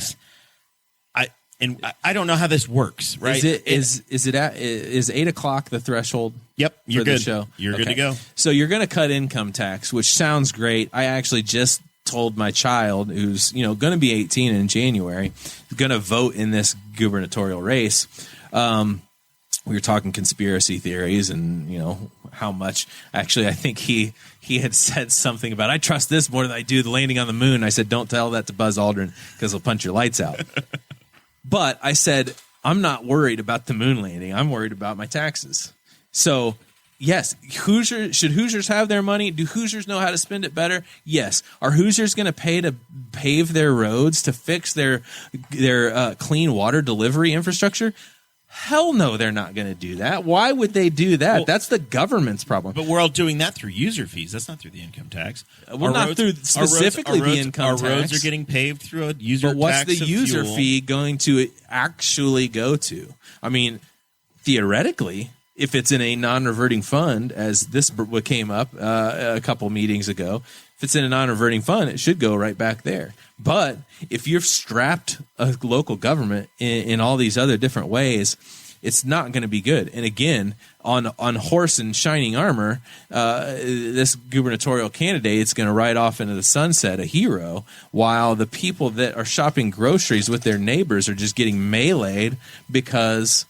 I don't know how this works, right? Is 8:00 the threshold? Yep, you're for good. The show? You're good to go. So you're going to cut income tax, which sounds great. I actually just told my child, who's going to be 18 in January, going to vote in this gubernatorial race. We were talking conspiracy theories and how much. Actually, I think he had said something about, I trust this more than I do the landing on the moon. I said, don't tell that to Buzz Aldrin, because he'll punch your lights out. But I said, I'm not worried about the moon landing. I'm worried about my taxes. So, yes, should Hoosiers have their money? Do Hoosiers know how to spend it better? Yes. Are Hoosiers going to pay to pave their roads, to fix their clean water delivery infrastructure? Hell no, they're not going to do that. Why would they do that? That's the government's problem. But we're all doing that through user fees. That's not through the income tax. Well, not through specifically the income tax. Our roads are getting paved through a user tax. But what's the user fee going to actually go to? I mean, theoretically, if it's in a non-reverting fund, as this came up a couple meetings ago, if it's in a non-reverting fund, it should go right back there. But if you've strapped a local government in all these other different ways, it's not going to be good. And again, on horse and shining armor, this gubernatorial candidate is going to ride off into the sunset, a hero, while the people that are shopping groceries with their neighbors are just getting meleeed because,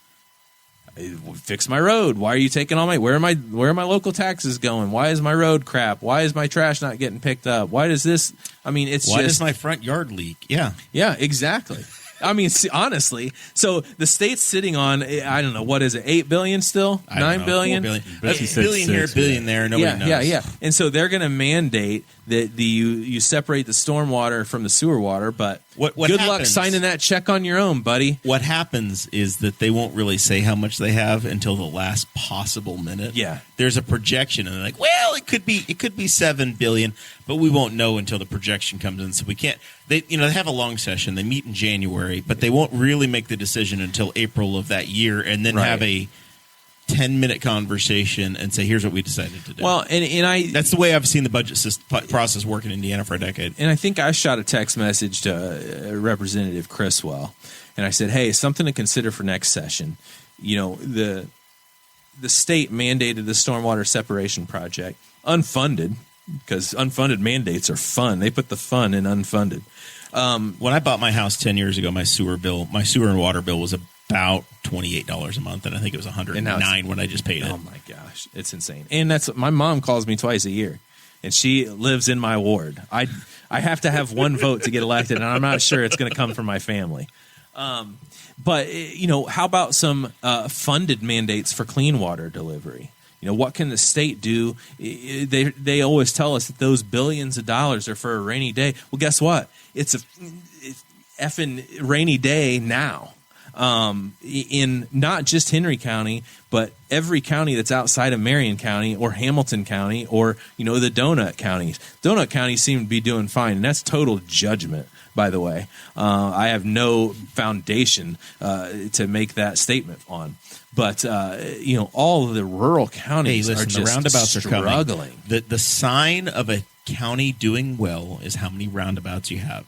fix my road. Why are you taking all where are my local taxes going? Why is my road crap? Why is my trash not getting picked up? Why does this? I mean, why does my front yard leak? Yeah, exactly. I mean, honestly, so the state's sitting on, I don't know, what is it, 8 billion still? 9 billion? $4 billion. Billion here, billion there, nobody knows. Yeah. And so they're going to mandate that you separate the storm water from the sewer water, but what good happens, luck signing that check on your own, buddy. What happens is that they won't really say how much they have until the last possible minute. Yeah. There's a projection, and they're like, well, it could be 7 billion, but we won't know until the projection comes in, so we can't. They have a long session. They meet in January, but they won't really make the decision until April of that year, and then have a 10-minute conversation and say, here's what we decided to do. Well, and that's the way I've seen the budget process work in Indiana for a decade. And I think I shot a text message to Representative Criswell, and I said, hey, something to consider for next session. The state mandated the stormwater separation project, unfunded, because unfunded mandates are fun. They put the fun in unfunded. When I bought my house 10 years ago, my sewer and water bill was about $28 a month, and I think it was $109 when I just paid it. Oh my gosh, it's insane. And that's my mom calls me twice a year, and she lives in my ward. I have to have one vote to get elected, and I'm not sure it's going to come from my family. But how about some funded mandates for clean water delivery? What can the state do? They always tell us that those billions of dollars are for a rainy day. Well, guess what? It's a effing rainy day now. In not just Henry County, but every county that's outside of Marion County or Hamilton County or, the donut counties. Donut counties seem to be doing fine, and that's total judgment, by the way. I have no foundation to make that statement on. But, all of the rural counties are just the roundabouts struggling. Are coming. The sign of a county doing well is how many roundabouts you have.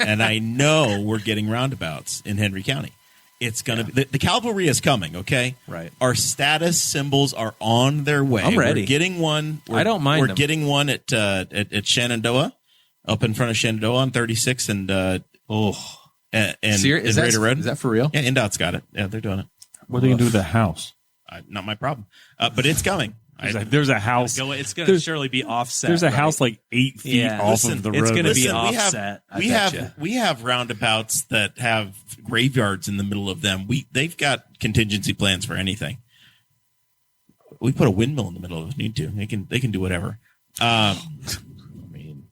And I know we're getting roundabouts in Henry County. It's going to be the cavalry is coming. Okay, right. Our status symbols are on their way. I'm ready. We're getting one. I don't mind. We're getting one at Shenandoah, up in front of Shenandoah on 36 and and is that Road. Is that for real? Yeah, NDOT's got it. Yeah, they're doing it. What are they going to do with the house? Not my problem. But it's coming. There's a house. It's going to surely be offset. There's a house like 8 feet off of the road. It's going to be offset. We have roundabouts that have graveyards in the middle of them. They've got contingency plans for anything. We put a windmill in the middle if we need to. They can do whatever. I mean,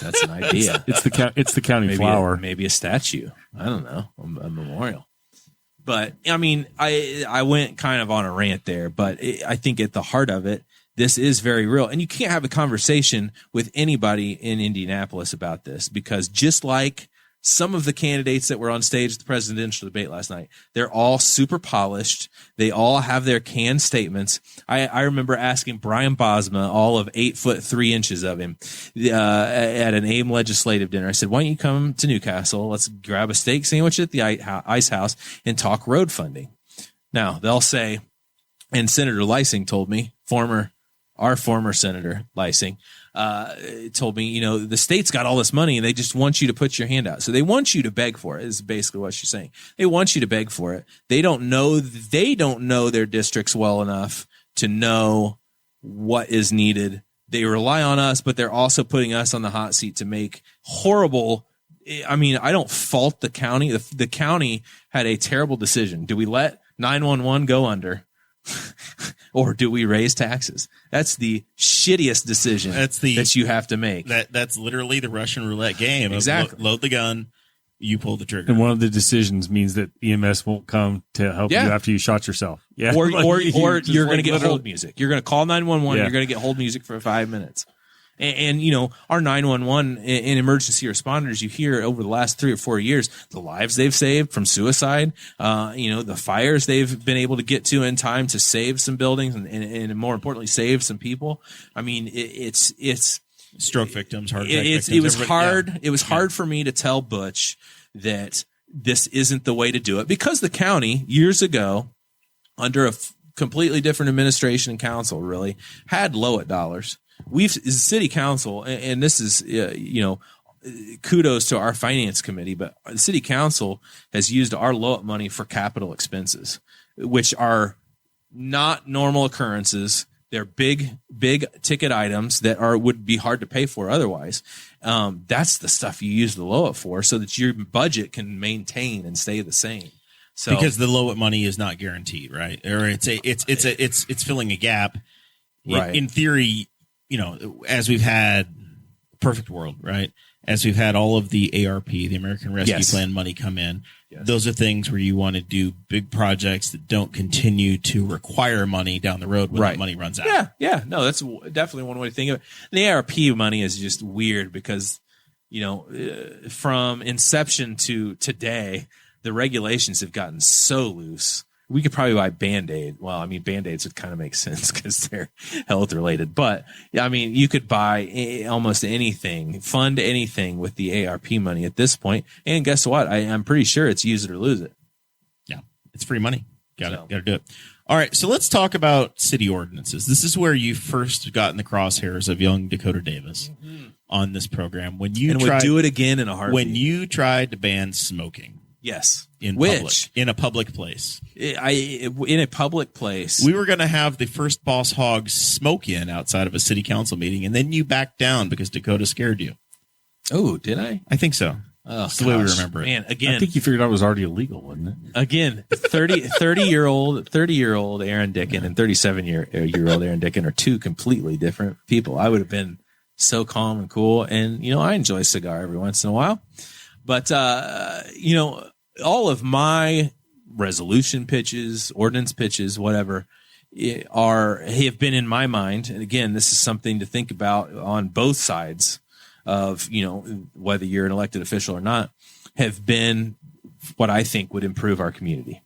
that's an idea. It's the county flower. Maybe a statue. I don't know. A memorial. But, I mean, I went kind of on a rant there, but I think at the heart of it, this is very real. And you can't have a conversation with anybody in Indianapolis about this because just like some of the candidates that were on stage at the presidential debate last night, they're all super polished. They all have their canned statements. I remember asking Brian Bosma, all of 8'3" of him, at an AIM legislative dinner. I said, why don't you come to Newcastle? Let's grab a steak sandwich at the Ice House and talk road funding. Now they'll say, and Senator Leising told me, our former Senator Leising, told me, the state's got all this money and they just want you to put your hand out. So they want you to beg for it, is basically what she's saying. They want you to beg for it. They don't know their districts well enough to know what is needed. They rely on us, but they're also putting us on the hot seat to make horrible. I mean, I don't fault the county. The county had a terrible decision. Do we let 911 go under? Or do we raise taxes? That's the shittiest decision that you have to make. That's literally the Russian roulette game. Exactly. Load the gun, you pull the trigger. And one of the decisions means that EMS won't come to help you after you shot yourself. Yeah. Or you're going to get hold music. You're going to call 911. Yeah. You're going to get hold music for 5 minutes. And our 911 and emergency responders, you hear over the last 3 or 4 years, the lives they've saved from suicide, the fires they've been able to get to in time to save some buildings and more importantly, save some people. I mean, it's stroke victims, heart attack victims. It was hard. Yeah. It was hard for me to tell Butch that this isn't the way to do it because the county years ago, under a completely different administration and council, really had Lowett dollars. City council, and this is, kudos to our finance committee, but the city council has used our Lowett money for capital expenses, which are not normal occurrences. They're big ticket items that would be hard to pay for otherwise. That's the stuff you use the Lowett for so that your budget can maintain and stay the same. So, because the Lowett money is not guaranteed, right? Or it's filling a gap. Right. In theory, as we've had perfect world, right? As we've had all of the ARP, the American Rescue Plan money come in, those are things where you want to do big projects that don't continue to require money down the road when that money runs out. Yeah. No, that's definitely one way to think of it. The ARP money is just weird because, from inception to today, the regulations have gotten so loose. We could probably buy Band-Aid. Well, I mean, Band-Aids would kind of make sense because they're health related. But, I mean, you could buy almost anything, fund anything with the ARP money at this point. And guess what? I'm pretty sure it's use it or lose it. Yeah, it's free money. Got to do it. All right, so let's talk about city ordinances. This is where you first got in the crosshairs of young Dakota Davis on this program. Would do it again in a heartbeat. When you tried to ban smoking. Yes. In a public place. In a public place. We were going to have the first Boss Hog smoke in outside of a city council meeting, and then you backed down because Dakota scared you. Oh, did I? I think so. Oh, that's the way we remember it. Man, again, I think you figured out it was already illegal, wasn't it? Again, 30-year-old Aaron Dicken and 37-year-old Aaron Dicken are two completely different people. I would have been so calm and cool, and I enjoy a cigar every once in a while. But all of my resolution pitches, ordinance pitches, whatever, have been in my mind. And again, this is something to think about on both sides of, whether you're an elected official or not, have been what I think would improve our community.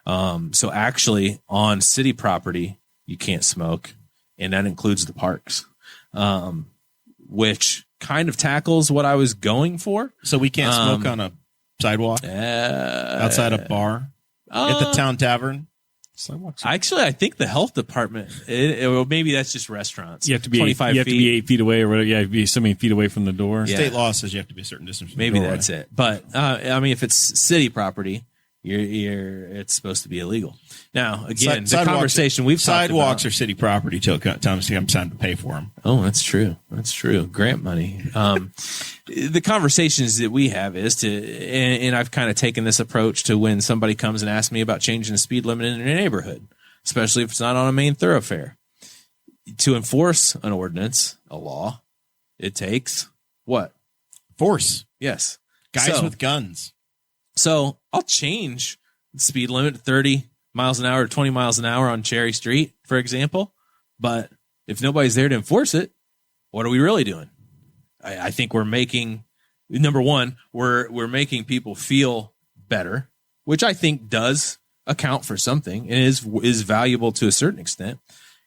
So actually on city property, you can't smoke, and that includes the parks, which kind of tackles what I was going for. So we can't smoke on a sidewalk, outside a bar, at the town tavern. Sidewalks. Actually, I think the health department, well, maybe that's just restaurants. You have to be 25 feet. You have to be 8 feet away or whatever. You have to be so many feet away from the door. Yeah. State law says you have to be a certain distance from Maybe the door. that's it. But if it's city property, it's supposed to be illegal. Now, again, the conversation we've talked about. Sidewalks are city property till it comes time to pay for them. Oh, that's true. That's true. Grant money. The conversations that we have is and I've kind of taken this approach to when somebody comes and asks me about changing the speed limit in their neighborhood, especially if it's not on a main thoroughfare. To enforce an ordinance, a law, it takes what? Force. Yes. Guys with guns. So I'll change the speed limit to 30 miles an hour or 20 miles an hour on Cherry Street, for example. But if nobody's there to enforce it, what are we really doing? I think we're making, number one, we're making people feel better, which I think does account for something and is valuable to a certain extent.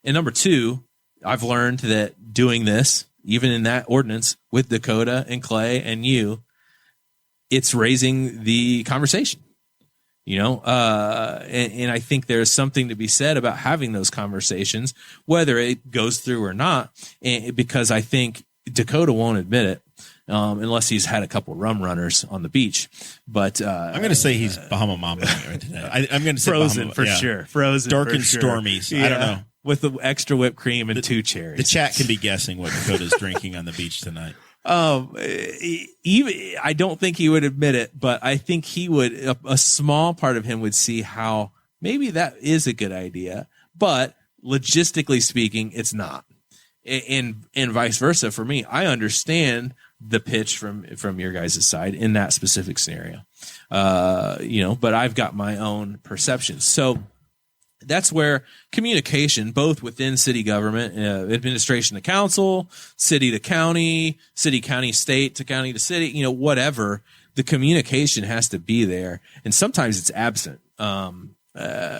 And number two, I've learned that doing this, even in that ordinance with Dakota and Clay and you, it's raising the conversation, and I think there's something to be said about having those conversations, whether it goes through or not, because I think Dakota won't admit it unless he's had a couple rum runners on the beach. But I'm going to say he's Bahama Mama right today. I'm going to say frozen Bahama, sure. Frozen, dark for and sure. stormy. So I don't know. With the extra whipped cream and 2 cherries. The chat can be guessing what Dakota's drinking on the beach tonight. I don't think he would admit it, but I think he would. A small part of him would see how maybe that is a good idea, but logistically speaking, it's not. And vice versa for me. I understand the pitch from your guys' side in that specific scenario, but I've got my own perceptions. So that's where communication, both within city government, administration to council, city to county, state to county to city, whatever, the communication has to be there. And sometimes it's absent,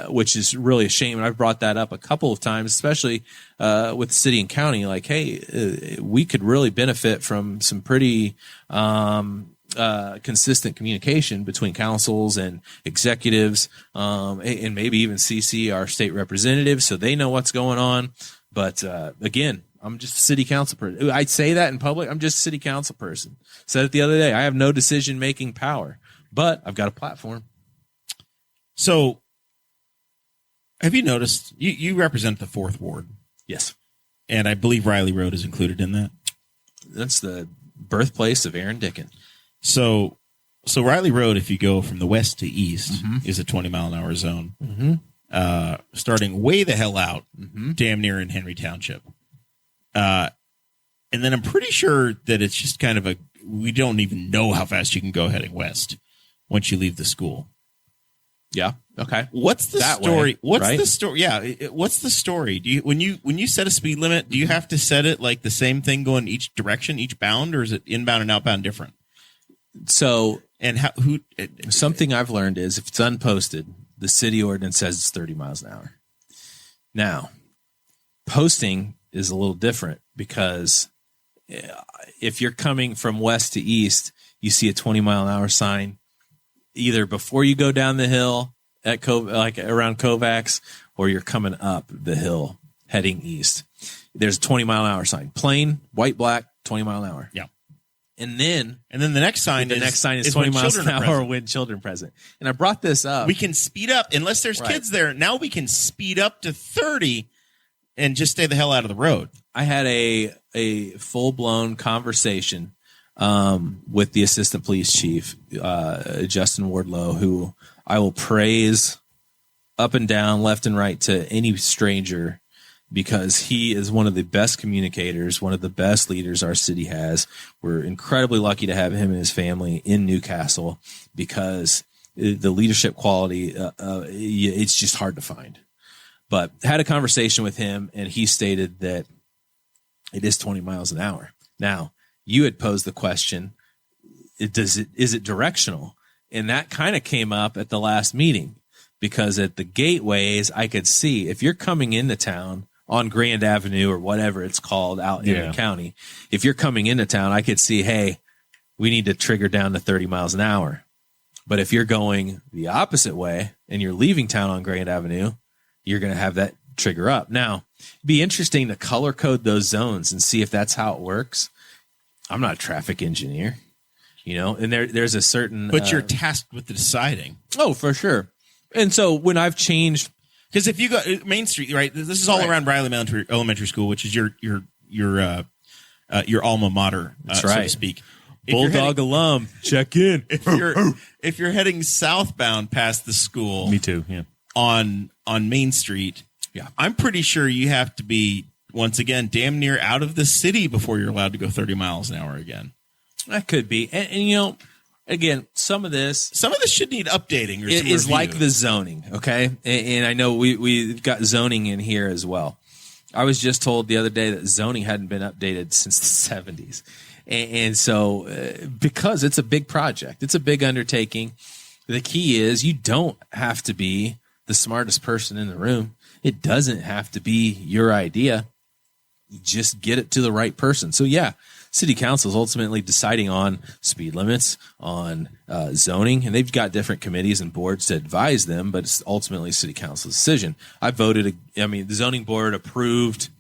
which is really a shame. And I've brought that up a couple of times, especially with city and county, like, hey, we could really benefit from some pretty consistent communication between councils and executives, and maybe even CC our state representatives so they know what's going on. But again, I'm just a city council person. I'd say that in public. I'm just a city council person. Said it the other day. I have no decision-making power, but I've got a platform. So have you noticed you represent the 4th Ward? Yes. And I believe Riley Road is included in that. That's the birthplace of Aaron Dicken. So Riley Road, if you go from the west to east, is a 20-mile-an-hour zone, starting way the hell out, damn near in Henry Township. And then I'm pretty sure that it's just kind of we don't even know how fast you can go heading west once you leave the school. Yeah. Okay. What's the That story? way, What's right? the story? Yeah. What's the story? Do you when you set a speed limit, do you have to set it like the same thing going each direction, each bound, or is it inbound and outbound different? So, and something I've learned is if it's unposted, the city ordinance says it's 30 miles an hour. Now, posting is a little different because if you're coming from west to east, you see a 20-mile-an-hour sign either before you go down the hill at around Kovacs, or you're coming up the hill heading east. There's a 20-mile-an-hour sign, plain white, black, 20 mile an hour. Yeah. And then the next sign is 20 miles an hour when children present. And I brought this up. We can speed up unless there's kids there. Now we can speed up to 30 and just stay the hell out of the road. I had a full-blown conversation with the assistant police chief, Justin Wardlow, who I will praise up and down, left and right to any stranger, because he is one of the best communicators, one of the best leaders our city has. We're incredibly lucky to have him and his family in Newcastle, because the leadership quality, it's just hard to find. But had a conversation with him, and he stated that it is 20 miles an hour. Now, you had posed the question, is it directional? And that kind of came up at the last meeting, because at the gateways, I could see if you're coming into town on Grand Avenue or whatever it's called out in the county, if you're coming into town, I could see, hey, we need to trigger down to 30 miles an hour. But if you're going the opposite way and you're leaving town on Grand Avenue, you're going to have that trigger up. Now, it'd be interesting to color code those zones and see if that's how it works. I'm not a traffic engineer, and there's a certain... But you're tasked with the deciding. Oh, for sure. And so when I've changed... Because if you go Main Street, right, this is all around Riley Elementary School, which is your alma mater, so to speak. Bulldog alum, check in. If you're heading southbound past the school... Me too, yeah. On Main Street, I'm pretty sure you have to be, once again, damn near out of the city before you're allowed to go 30 miles an hour again. That could be. And again, some of this should need updating. Or it is like the zoning, okay? And I know we've got zoning in here as well. I was just told the other day that zoning hadn't been updated since the 70s. And so because it's a big project, it's a big undertaking, the key is you don't have to be the smartest person in the room. It doesn't have to be your idea. You just get it to the right person. So city council is ultimately deciding on speed limits, on zoning, and they've got different committees and boards to advise them, but it's ultimately city council's decision. The zoning board approved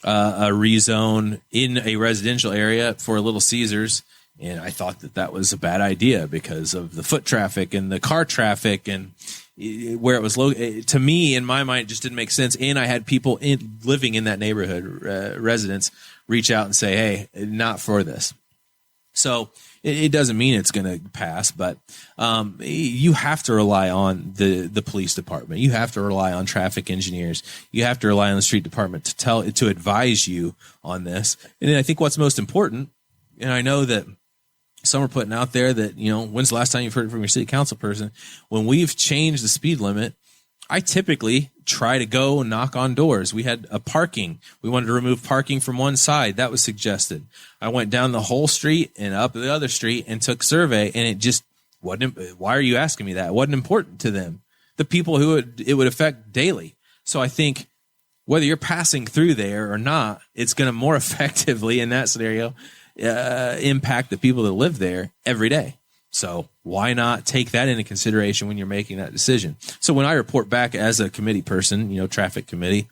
a rezone in a residential area for Little Caesars, and I thought that was a bad idea because of the foot traffic and the car traffic and where it was located. To me, in my mind, it just didn't make sense. And I had people living in that neighborhood, residents, reach out and say, hey, not for this. So it doesn't mean it's going to pass, but you have to rely on the police department. You have to rely on traffic engineers. You have to rely on the street department to advise you on this. And I think what's most important, and I know that some are putting out there that, when's the last time you've heard it from your city council person? When we've changed the speed limit, I typically try to go and knock on doors. We had a parking. We wanted to remove parking from one side. That was suggested. I went down the whole street and up the other street and took survey, and it just wasn't. Why are you asking me that? It wasn't important to them, the people who it would affect daily. So I think whether you're passing through there or not, it's going to more effectively in that scenario impact the people that live there every day. So why not take that into consideration when you're making that decision? So when I report back as a committee person, traffic committee,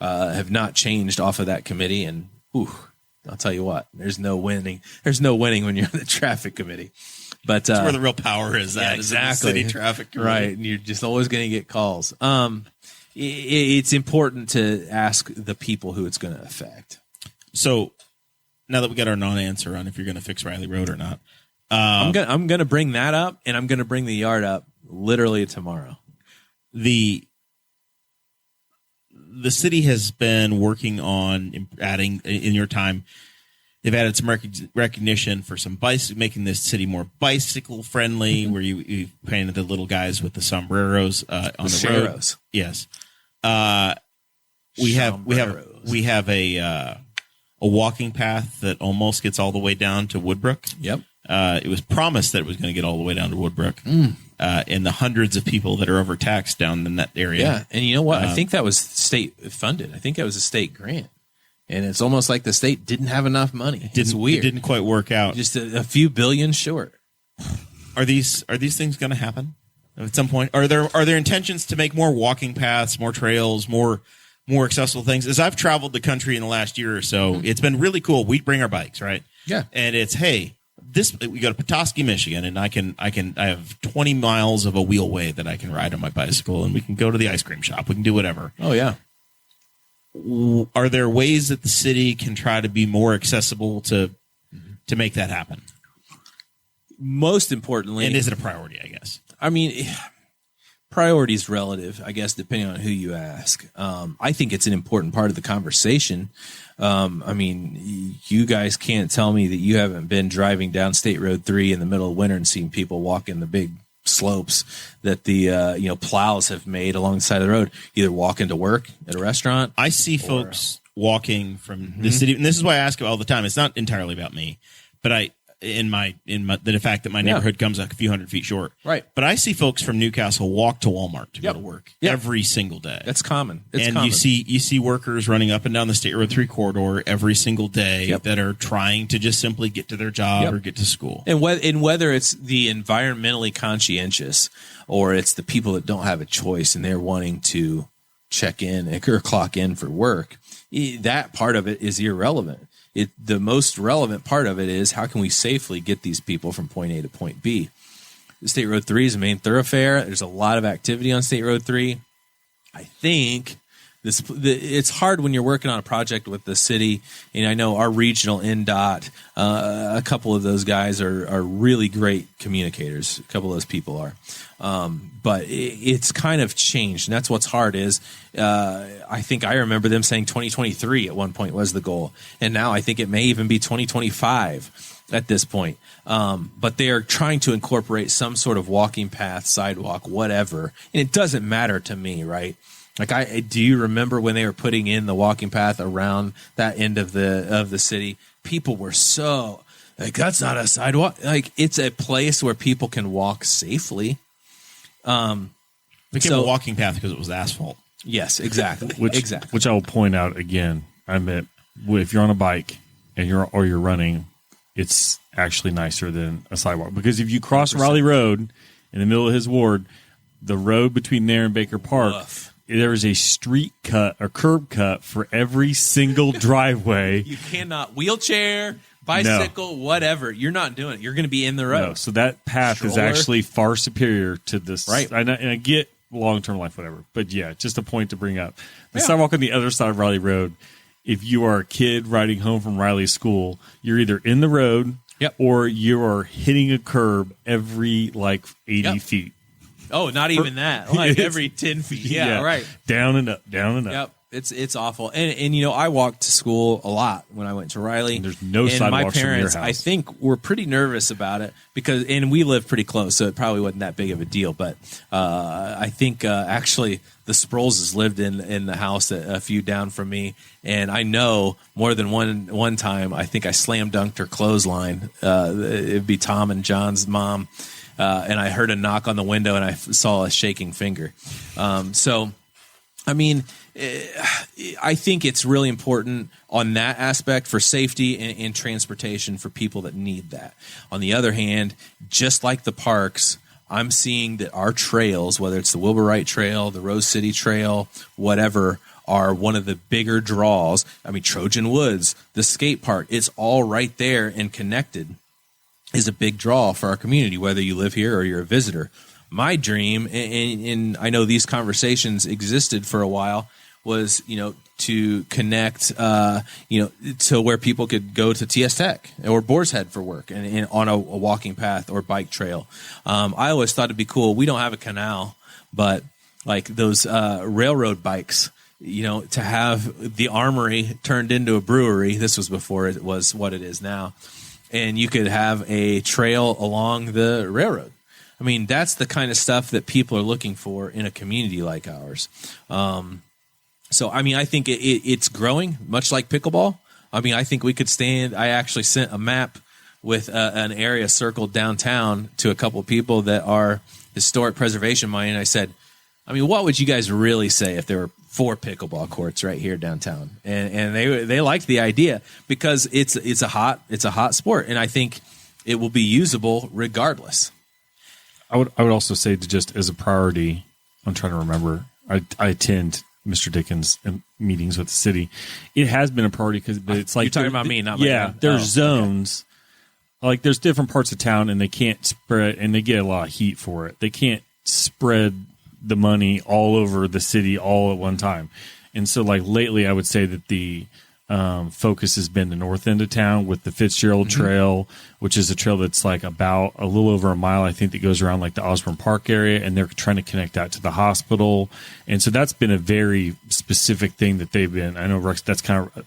have not changed off of that committee. And I'll tell you what, there's no winning. There's no winning when you're on the traffic committee. But that's where the real power is. That exactly. Is in the city traffic committee. Right. And you're just always going to get calls. It's important to ask the people who it's going to affect. So now that we got our non-answer on if you're going to fix Riley Road or not, I'm gonna bring that up, and I'm gonna bring the yard up literally tomorrow. The city has been working on adding in your time. They've added some recognition for some making this city more bicycle friendly. Where you painted the little guys with the sombreros on the road. Yes, we have a walking path that almost gets all the way down to Woodbrook. Yep. It was promised that it was going to get all the way down to Woodbrook, and the hundreds of people that are overtaxed down in that area. Yeah, and you know what? I think that was state funded. I think that was a state grant, and it's almost like the state didn't have enough money. It's weird. It didn't quite work out. Just a few billion short. Are these things going to happen at some point? Are there intentions to make more walking paths, more trails, more accessible things? As I've traveled the country in the last year or so, it's been really cool. We bring our bikes, right? Yeah, and it's hey. we go to Petoskey, Michigan, and I have 20 miles of a wheelway that I can ride on my bicycle, and we can go to the ice cream shop. We can do whatever. Oh yeah. Are there ways that the city can try to be more accessible to make that happen? Most importantly, and is it a priority, I guess? I mean, priority is relative, I guess, depending on who you ask. I think it's an important part of the conversation. I mean, you guys can't tell me that you haven't been driving down State Road 3 in the middle of winter and seeing people walking the big slopes that the plows have made along the side of the road, either walking to work at a restaurant. I see folks walking from the city, and this is why I ask all the time. It's not entirely about me, but the fact that my neighborhood comes a few hundred feet short. Right. But I see folks from Newcastle walk to Walmart to go to work every single day. That's common. You see workers running up and down the State Road 3 corridor every single day that are trying to just simply get to their job or get to school. And whether it's the environmentally conscientious or it's the people that don't have a choice and they're wanting to check in or clock in for work, that part of it is irrelevant. The most relevant part of it is how can we safely get these people from point A to point B. State Road 3 is a main thoroughfare. There's a lot of activity on State Road 3. I think it's hard when you're working on a project with the city. And I know our regional NDOT, a couple of those guys are really great communicators. A couple of those people are. But it's kind of changed. And that's what's hard is I think I remember them saying 2023 at one point was the goal. And now I think it may even be 2025 at this point. But they are trying to incorporate some sort of walking path, sidewalk, whatever. And it doesn't matter to me, right? Like do you remember when they were putting in the walking path around that end of the city? People were so like, that's not a sidewalk. Like it's a place where people can walk safely. Became a walking path because it was asphalt. Yes, exactly. Which I will point out again. I admit, if you're on a bike and you're running, it's actually nicer than a sidewalk because if you cross 100%. Raleigh Road in the middle of his ward, the road between there and Baker Park. Woof. There is a street cut or curb cut for every single driveway. You cannot wheelchair, bicycle, whatever. You're not doing it. You're going to be in the road. No, so that path is actually far superior to this. Right. And I get long-term life, whatever. But yeah, just a point to bring up. The sidewalk on the other side of Riley Road, if you are a kid riding home from Riley School, you're either in the road or you are hitting a curb every 80 feet. Oh, not even that. Like every 10 feet. Yeah, right. Down and up, down and up. Yep. It's awful. And I walked to school a lot when I went to Riley. And there's no sidewalks from your house. I think, were pretty nervous about it and we live pretty close, so it probably wasn't that big of a deal. But I think actually the Sproulses lived in the house a few down from me, and I know more than one time I think I slam dunked her clothesline. It'd be Tom and John's mom. And I heard a knock on the window, and I saw a shaking finger. So, I mean, I think it's really important on that aspect for safety and transportation for people that need that. On the other hand, just like the parks, I'm seeing that our trails, whether it's the Wilbur Wright Trail, the Rose City Trail, whatever, are one of the bigger draws. I mean, Trojan Woods, the skate park, it's all right there and connected. Is a big draw for our community, whether you live here or you're a visitor. My dream, and I know these conversations existed for a while, was to connect to where people could go to TS Tech or Boar's Head for work and on a walking path or bike trail. I always thought it'd be cool. We don't have a canal, but like those railroad bikes. To have the Armory turned into a brewery. This was before it was what it is now. And you could have a trail along the railroad. I mean, that's the kind of stuff that people are looking for in a community like ours. So, I mean, I think it's growing, much like pickleball. I mean, I think we could stand. I actually sent a map with an area circled downtown to a couple of people that are historic preservation minded. I said, I mean, what would you guys really say if there were 4 pickleball courts right here downtown? And they liked the idea because it's a hot sport, and I think it will be usable regardless. I would also say to just as a priority, I'm trying to remember. I attend Mr. Dicken's meetings with the city. It has been a priority because it's like you're talking about me, not my there's zones like there's different parts of town and they can't spread, and they get a lot of heat for it. They can't spread the money all over the city all at one time. And so like lately I would say that the focus has been the north end of town with the Fitzgerald Trail, which is a trail that's like about a little over a mile, I think, that goes around like the Osborne Park area, and they're trying to connect that to the hospital. And so that's been a very specific thing that they've been, I know Rex,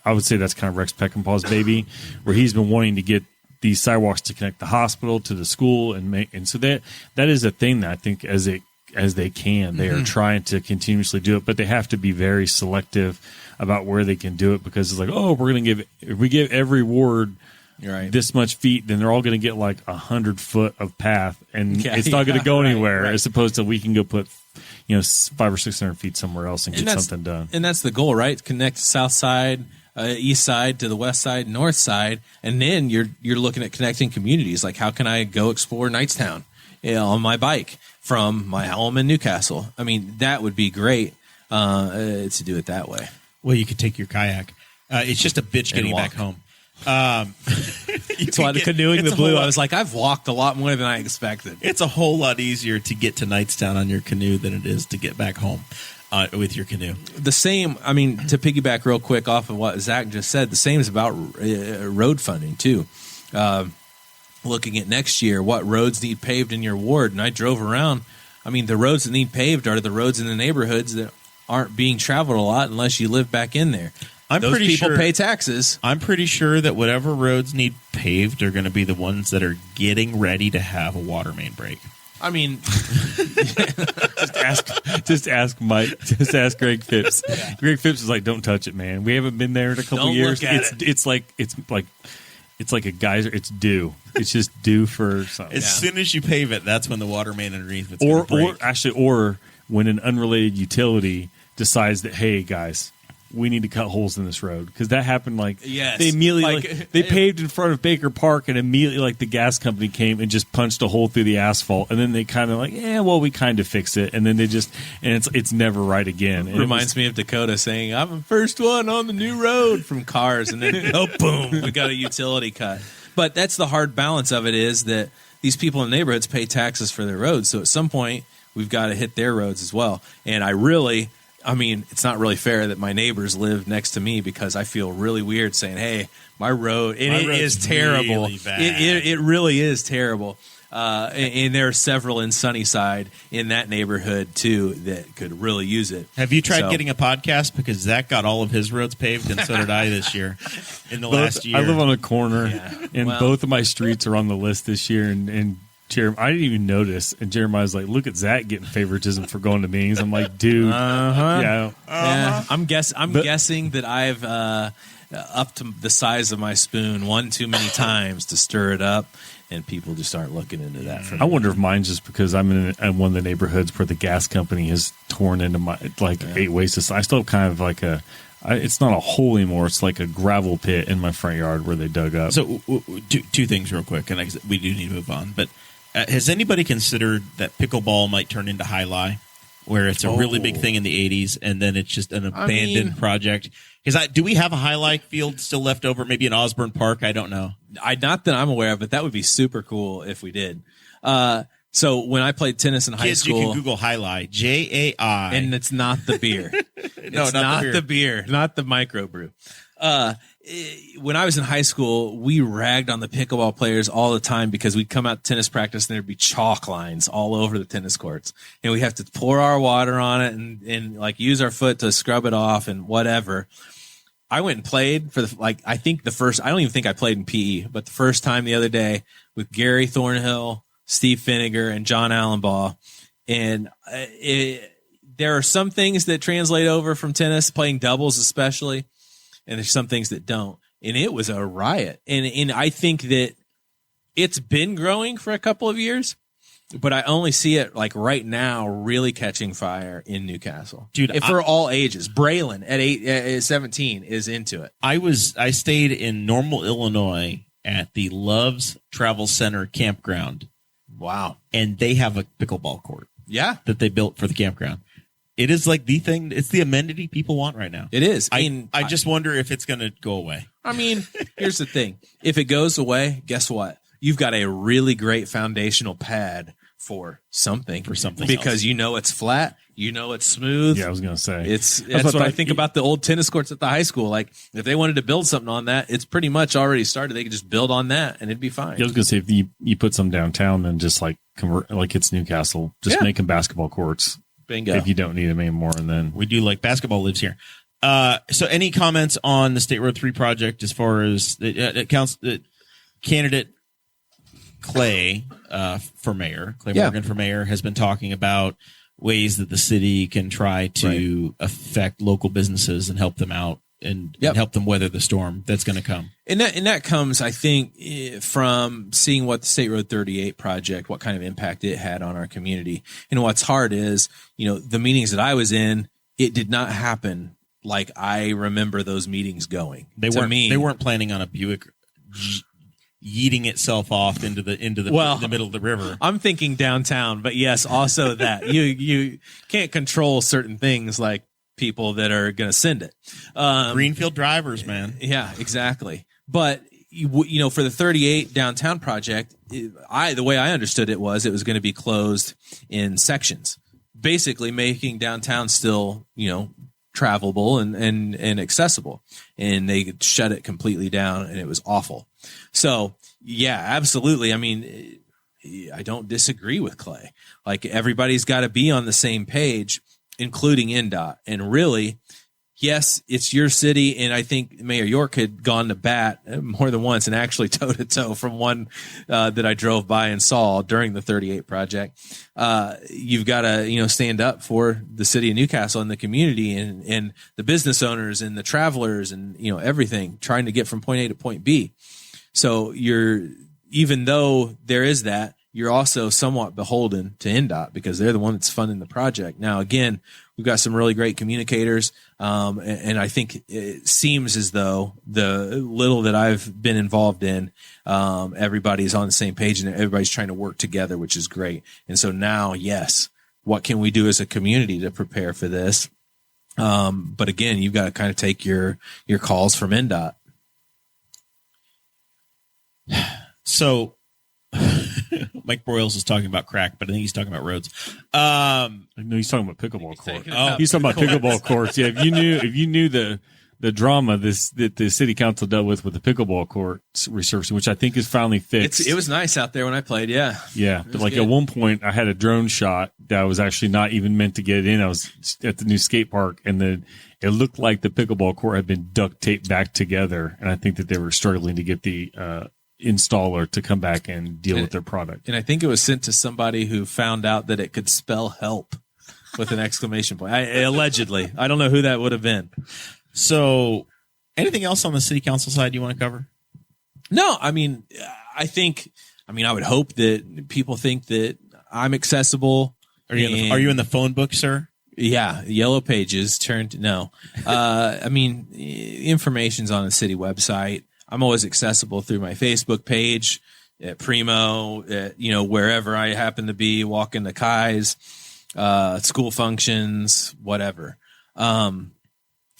I would say that's kind of Rex Peckinpah's baby, where he's been wanting to get these sidewalks to connect the hospital to the school, and so that is a thing that I think as they can, they are trying to continuously do it, but they have to be very selective about where they can do it, because it's like, oh, if we give every ward this much feet, then they're all going to get like 100 foot of path, and it's not going to go anywhere. As opposed to we can go put 500 or 600 feet somewhere else and get something done. And that's the goal, right? Connect south side, east side to the west side, north side, and then you're looking at connecting communities. Like, how can I go explore Knightstown on my bike from my home in Newcastle? I mean, that would be great to do it that way. Well, you could take your kayak. It's just a bitch getting back home. That's why the canoeing the blue, I was like, I've walked a lot more than I expected. It's a whole lot easier to get to Knightstown on your canoe than it is to get back home with your canoe. The same, I mean, to piggyback real quick off of what Zach just said, the same is about road funding too. Looking at next year, what roads need paved in your ward, and I drove around. I mean, the roads that need paved are the roads in the neighborhoods that aren't being traveled a lot unless you live back in there. Those people pay taxes. I'm pretty sure that whatever roads need paved are going to be the ones that are getting ready to have a water main break. I mean, just ask Mike. Just ask Greg Phipps. Yeah. Greg Phipps is like, "Don't touch it, man. We haven't been there in a couple years. It's like a geyser. It's due. It's just due for something. As soon as you pave it, that's when the water main underneath it's or when an unrelated utility decides that, hey guys, we need to cut holes in this road, because that happened. They immediately they paved in front of Baker Park, and immediately the gas company came and just punched a hole through the asphalt, and then they kind of we kind of fix it, and then they just, and it's never right again. It reminds me of Dakota saying, "I'm the first one on the new road" from Cars, and then boom, we got a utility cut. But that's the hard balance of it, is that these people in the neighborhoods pay taxes for their roads, so at some point we've got to hit their roads as well. And I mean, it's not really fair that my neighbors live next to me, because I feel really weird saying, hey, my road, and it is terrible. Really bad. It really is terrible. And there are several in Sunnyside in that neighborhood, too, that could really use it. Have you tried getting a podcast? Because Zach got all of his roads paved, and so did I this year, last year. I live on a corner, and both of my streets are on the list this year, and Jeremiah, I didn't even notice, and Jeremiah's like, "Look at Zach getting favoritism for going to meetings." I'm like, "Dude, yeah." I'm guessing that I've upped the size of my spoon one too many times to stir it up, and people just aren't looking into that. For I wonder if mine's just because I'm in one of the neighborhoods where the gas company has torn into my 8 ways. I still have kind of like it's not a hole anymore. It's like a gravel pit in my front yard where they dug up. So two things real quick, and we do need to move on, but. Has anybody considered that pickleball might turn into high lie, where it's a really big thing in the 80s, and then it's just an abandoned project? Because do we have a high lie field still left over, maybe in Osborne Park? I don't know. Not that I'm aware of, but that would be super cool if we did. So when I played tennis in high school, you can Google high lie, JAI, and it's not the beer. No, not the beer, not the microbrew. When I was in high school, we ragged on the pickleball players all the time, because we'd come out to tennis practice and there'd be chalk lines all over the tennis courts, and we have to pour our water on it and use our foot to scrub it off and whatever. I went and played for I don't even think I played in PE, but the first time the other day with Gary Thornhill, Steve Finnegar, and John Allenbaugh. And there are some things that translate over from tennis, playing doubles especially, and there's some things that don't. And it was a riot. And I think that it's been growing for a couple of years, but I only see it right now really catching fire in Newcastle. Dude, for all ages. Braylon at 17 is into it. I stayed in Normal, Illinois at the Love's Travel Center campground. Wow. And they have a pickleball court. Yeah. That they built for the campground. It is the thing. It's the amenity people want right now. It is. I just wonder if it's going to go away. I mean, here's the thing. If it goes away, guess what? you've got a really great foundational pad for something because else. you know it's flat, you know it's smooth. Yeah, I was gonna say that's what I think about the old tennis courts at the high school. Like if they wanted to build something on that, it's pretty much already started. They could just build on that and it'd be fine. Yeah, I was gonna say if you put some downtown, then just like convert, like it's Newcastle, just make them basketball courts. Bingo. If you don't need them anymore, and then we do like basketball lives here. So any comments on the State Road 3 project as far as the candidate Clay for mayor, Morgan for mayor, has been talking about ways that the city can try to affect local businesses and help them out and help them weather the storm that's going to come. And that comes, I think, from seeing what the State Road 38 project, what kind of impact it had on our community. And what's hard is, the meetings that I was in, it did not happen like I remember those meetings going. They weren't planning on a Buick yeeting itself off into the middle of the river. I'm thinking downtown, but yes, also that you can't control certain things like people that are going to send it. Greenfield drivers, man. Yeah, exactly. But for the 38 downtown project, the way I understood it was going to be closed in sections, basically making downtown still, travelable and accessible. And they shut it completely down, and it was awful. So yeah, absolutely. I mean, I don't disagree with Clay. Like everybody's got to be on the same page, including NDOT. And really, yes, it's your city. And I think Mayor York had gone to bat more than once and actually toe to toe from one that I drove by and saw during the 38 project. You've got to, stand up for the city of Newcastle and the community and the business owners and the travelers and, everything trying to get from point A to point B. So even though there is that, you're also somewhat beholden to NDOT because they're the one that's funding the project. Now, again, we've got some really great communicators. And I think it seems as though the little that I've been involved in, everybody's on the same page and everybody's trying to work together, which is great. And so now, yes, what can we do as a community to prepare for this? But again, you've got to kind of take your calls from NDOT. So Mike Broyles is talking about crack, but I think he's talking about roads. No, he's talking about pickleball courts. He's talking about pickleball courts. Yeah, if you knew the drama that the city council dealt with the pickleball courts resurfacing, which I think is finally fixed. It was nice out there when I played. Yeah, but like good. At one point, I had a drone shot that was actually not even meant to get in. I was at the new skate park, and it looked like the pickleball court had been duct taped back together, and I think that they were struggling to get the installer to come back and deal with their product. And I think it was sent to somebody who found out that it could spell help with an exclamation point. Allegedly. I don't know who that would have been. So anything else on the city council side you want to cover? No, I mean, I would hope that people think that I'm accessible. Are you in the phone book, sir? Yeah, yellow pages turned. No. Information's on the city website. I'm always accessible through my Facebook page, at Primo, wherever I happen to be, walking to Kai's, school functions, whatever. And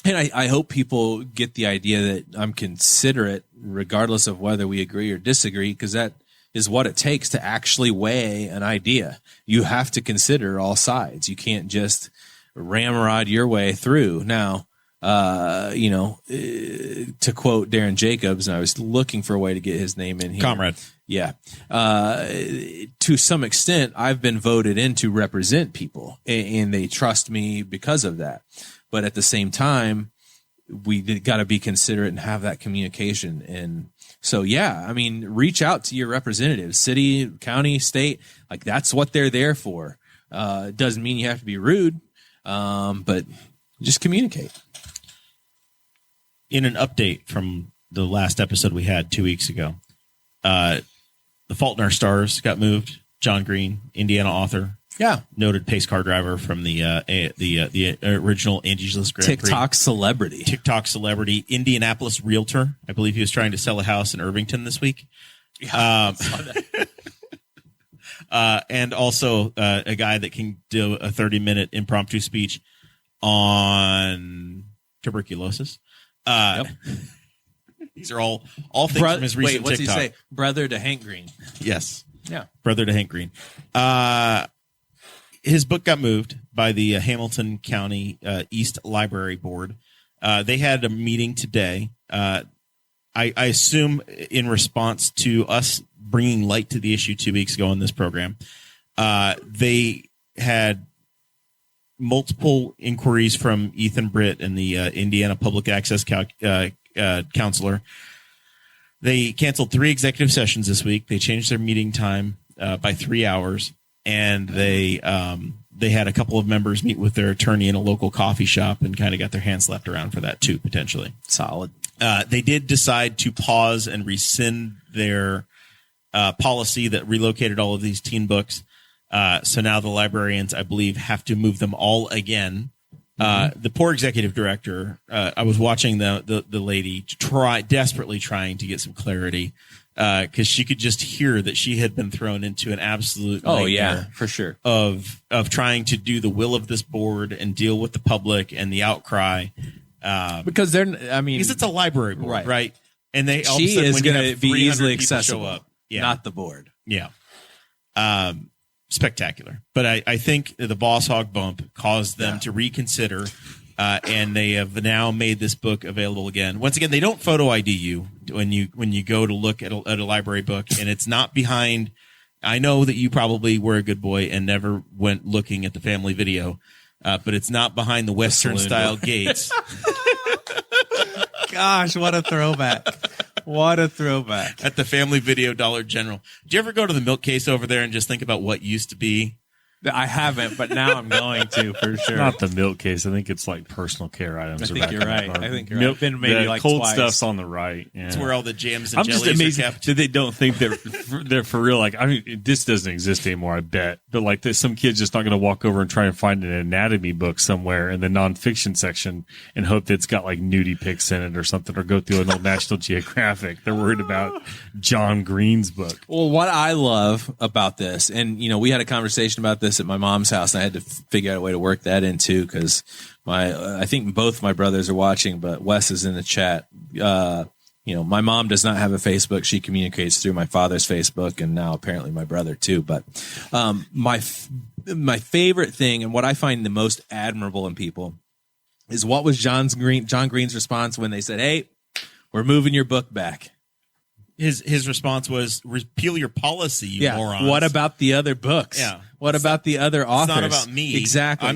I hope people get the idea that I'm considerate regardless of whether we agree or disagree, because that is what it takes to actually weigh an idea. You have to consider all sides. You can't just ramrod your way through. Now, to quote Darren Jacobs, and I was looking for a way to get his name in here. Comrade. Yeah. To some extent, I've been voted in to represent people, and they trust me because of that. But at the same time, we got to be considerate and have that communication. And so, reach out to your representatives, city, county, state. Like, that's what they're there for. It doesn't mean you have to be rude, but just communicate. In an update from the last episode we had 2 weeks ago, The Fault in Our Stars got moved. John Green, Indiana author, noted pace car driver from the original Angie's List Grand Prix. TikTok celebrity, Indianapolis realtor. I believe he was trying to sell a house in Irvington this week. Yeah, and also a guy that can do a 30-minute impromptu speech on tuberculosis. These are all things from his recent what's TikTok. he say? Brother to Hank Green. Yes. Yeah. Brother to Hank Green. His book got moved by the Hamilton County East Library Board. They had a meeting today. I assume in response to us bringing light to the issue 2 weeks ago on this program. They had multiple inquiries from Ethan Britt and the Indiana Public Access counselor. They canceled 3 executive sessions this week. They changed their meeting time by 3 hours, and they had a couple of members meet with their attorney in a local coffee shop and kind of got their hands slapped around for that too, potentially. Solid. They did decide to pause and rescind their policy that relocated all of these teen books. So now the librarians, I believe, have to move them all again. The poor executive director, I was watching the lady desperately trying to get some clarity because she could just hear that she had been thrown into an absolute nightmare for sure of trying to do the will of this board and deal with the public and the outcry. Because because it's a library board, right? And they all of a she sudden, is when you going to have be 300 easily people accessible, show up, not the board. Yeah. Spectacular. But I think the Boss Hog bump caused them to reconsider, and they have now made this book available again. Once again, they don't photo ID you when you go to look at a library book, and it's not behind. I know that you probably were a good boy and never went looking at the family video, but it's not behind the Western style gates. Gosh, what a throwback. What a throwback. At the Family Video Dollar General. Did you ever go to the milk case over there and just think about what used to be? I haven't, but now I'm going to for sure. Not the milk case. I think it's like personal care items. I think you're right. I've been maybe the like cold twice. stuff's on the right. Yeah. It's where all the jams and I'm just jellies amazed are kept. that they don't think they're for real. Like, I mean, this doesn't exist anymore, I bet. But like, there's some kid's just not going to walk over and try and find an anatomy book somewhere in the nonfiction section and hope that it's got like nudie pics in it or something, or go through an old National Geographic. They're worried about John Green's book. Well, what I love about this, and we had a conversation about this at my mom's house, and I had to figure out a way to work that in too, because I think both my brothers are watching, but Wes is in the chat. My mom does not have a Facebook. She communicates through my father's Facebook, and now apparently my brother too. But my favorite thing, and what I find the most admirable in people, is what was John Green's response when they said, "Hey, we're moving your book back." His response was, repeal your policy, you morons. What about the other books? Yeah. What about the other authors? It's not about me. Exactly.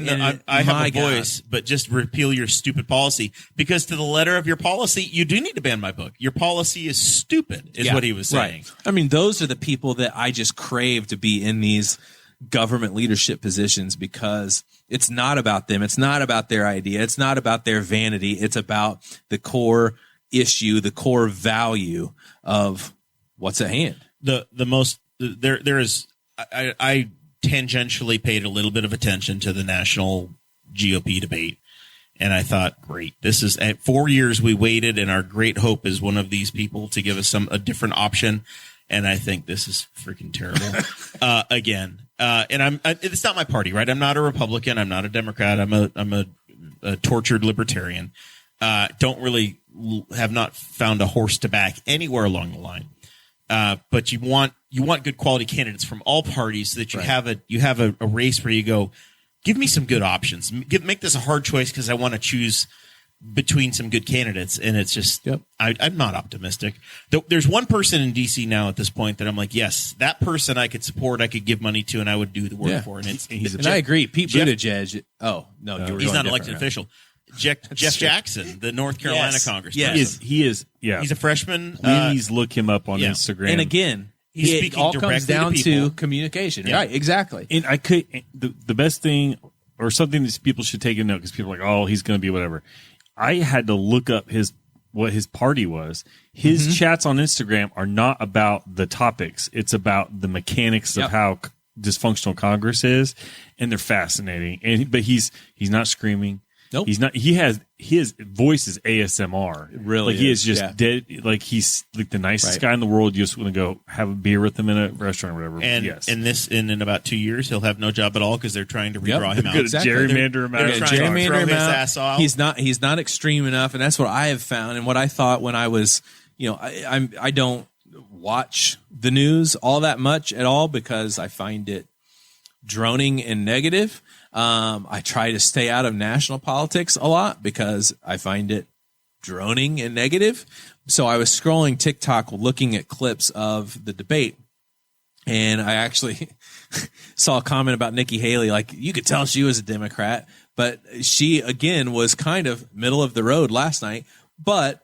I have a voice, but just repeal your stupid policy. Because to the letter of your policy, you do need to ban my book. Your policy is stupid, is what he was saying. Right. I mean, those are the people that I just crave to be in these government leadership positions, because it's not about them. It's not about their idea. It's not about their vanity. It's about the core issue, the core value of what's at hand. There is I tangentially paid a little bit of attention to the national GOP debate, and I thought, great, this is at 4 years we waited, and our great hope is one of these people to give us a different option, and I think this is freaking terrible again. And it's not my party, right? I'm not a Republican. I'm not a Democrat. I'm a tortured libertarian. Have not found a horse to back anywhere along the line. But you want good quality candidates from all parties so that you have a race where you go, give me some good options. Make this a hard choice because I want to choose between some good candidates. And it's just, I'm not optimistic. There's one person in DC now at this point that I'm like, yes, that person I could support, I could give money to, and I would do the work for. And I agree. Pete Buttigieg. Oh no, he's not an elected official. Jeff Jackson, the North Carolina congressman. Yes. He is. Yeah. He's a freshman. Please look him up on Instagram. And again, it all comes down to communication. Yeah. Right. Exactly. And the best thing, or something that people should take into note, because people are like, oh, he's going to be whatever. I had to look up what his party was. His chats on Instagram are not about the topics. It's about the mechanics of how dysfunctional Congress is. And they're fascinating. But he's not screaming. Nope. He's not. He has his voice is ASMR. It really like he is, is just yeah. dead. Like he's like the nicest Right. guy in the world. You just want to go have a beer with him in a restaurant or whatever. And yes. in about 2 years, he'll have no job at all because they're trying to redraw him out. Good Exactly. gerrymander him out. they're of trying to charge. throw Gerrymander him his out. ass off. He's not extreme enough, and that's what I have found, and what I thought when I was, I don't watch the news all that much at all because I find it droning and negative. I try to stay out of national politics a lot because I find it droning and negative. So I was scrolling TikTok looking at clips of the debate, and I actually saw a comment about Nikki Haley. Like, you could tell she was a Democrat, but she, again, was kind of middle of the road last night. But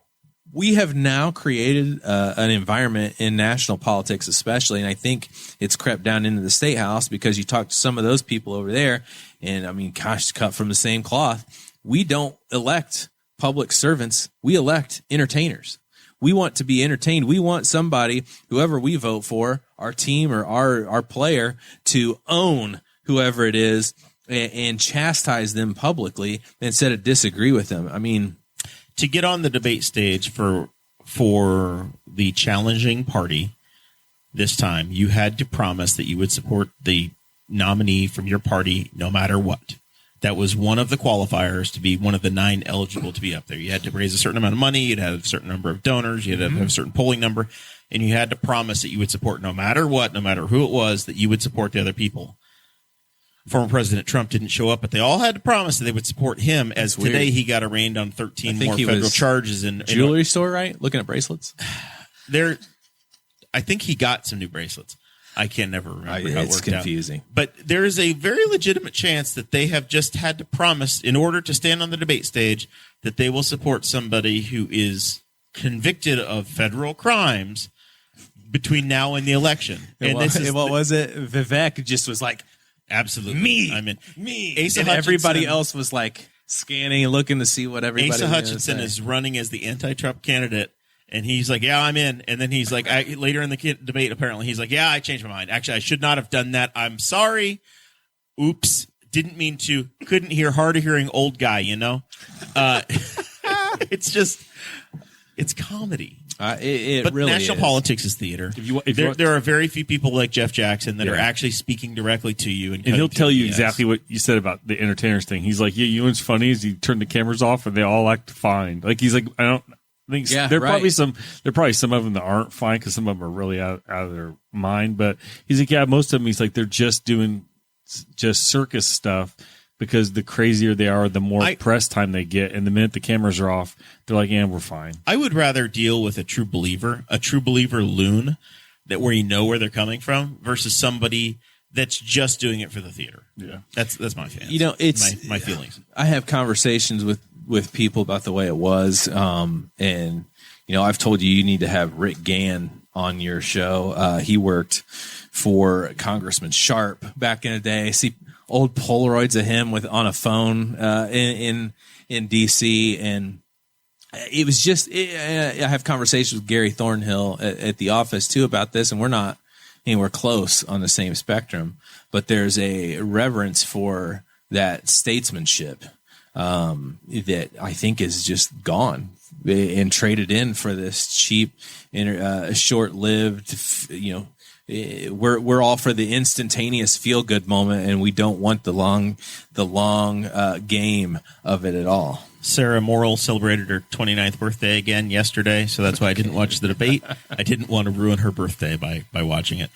we have now created an environment in national politics, especially, and I think it's crept down into the state house because you talk to some of those people over there, and I mean, gosh, cut from the same cloth. We don't elect public servants. We elect entertainers. We want to be entertained. We want somebody, whoever we vote for, our team or our player, to own whoever it is and chastise them publicly instead of disagree with them. I mean, to get on the debate stage for the challenging party this time, you had to promise that you would support the nominee from your party no matter what. That was one of the qualifiers to be one of the 9 eligible to be up there. You had to raise a certain amount of money, you'd have a certain number of donors, you had to have a certain polling number, and you had to promise that you would support no matter what, no matter who it was, that you would support the other people. Former President Trump didn't show up, but they all had to promise that they would support him. As That's today weird. he got arraigned on 13 I think more he federal was charges. jewelry store, right? Looking at bracelets. I think he got some new bracelets. I can never remember how it It's worked confusing. out. But there is a very legitimate chance that they have just had to promise, in order to stand on the debate stage, that they will support somebody who is convicted of federal crimes between now and the election. And what was it? Vivek just was like, absolutely me. I mean, me. Asa And Hutchinson- everybody else was like scanning and looking to see what everybody Asa was gonna Hutchinson say. is running as the anti-Trump candidate, and he's like, yeah, I'm in. And then he's like, later in the debate, apparently, he's like, yeah, I changed my mind. Actually, I should not have done that. I'm sorry. Oops. Didn't mean to. Couldn't hear. Hard of hearing old guy, It's just, it's comedy. It But really national is. politics is theater. There are very few people like Jeff Jackson that are actually speaking directly to you. And he'll tell you BS. exactly what you said about the entertainers thing. He's like, yeah, you know what's funny is you turn the cameras off and they all act fine. Like, he's like, I think Yeah, there are right. probably some of them that aren't fine because some of them are really out of their mind. But he's like, yeah, most of them, he's like, they're just doing just circus stuff because the crazier they are, the more press time they get. And the minute the cameras are off, they're like, yeah, we're fine. I would rather deal with a true believer loon that where you know where they're coming from versus somebody that's just doing it for the theater. Yeah. That's my feelings. It's my feelings. I have conversations with people about the way it was. And I've told you need to have Rick Gann on your show. He worked for Congressman Sharp back in the day. See old Polaroids of him on a phone in DC, and it was just. I have conversations with Gary Thornhill at the office too about this, and we're not anywhere close on the same spectrum. But there's a reverence for that statesmanship that I think is just gone and traded in for this cheap, short-lived, we're all for the instantaneous feel-good moment, and we don't want the long game of it at all. Sarah Morrell celebrated her 29th birthday again yesterday, so that's why I didn't watch the debate. I didn't want to ruin her birthday by watching it.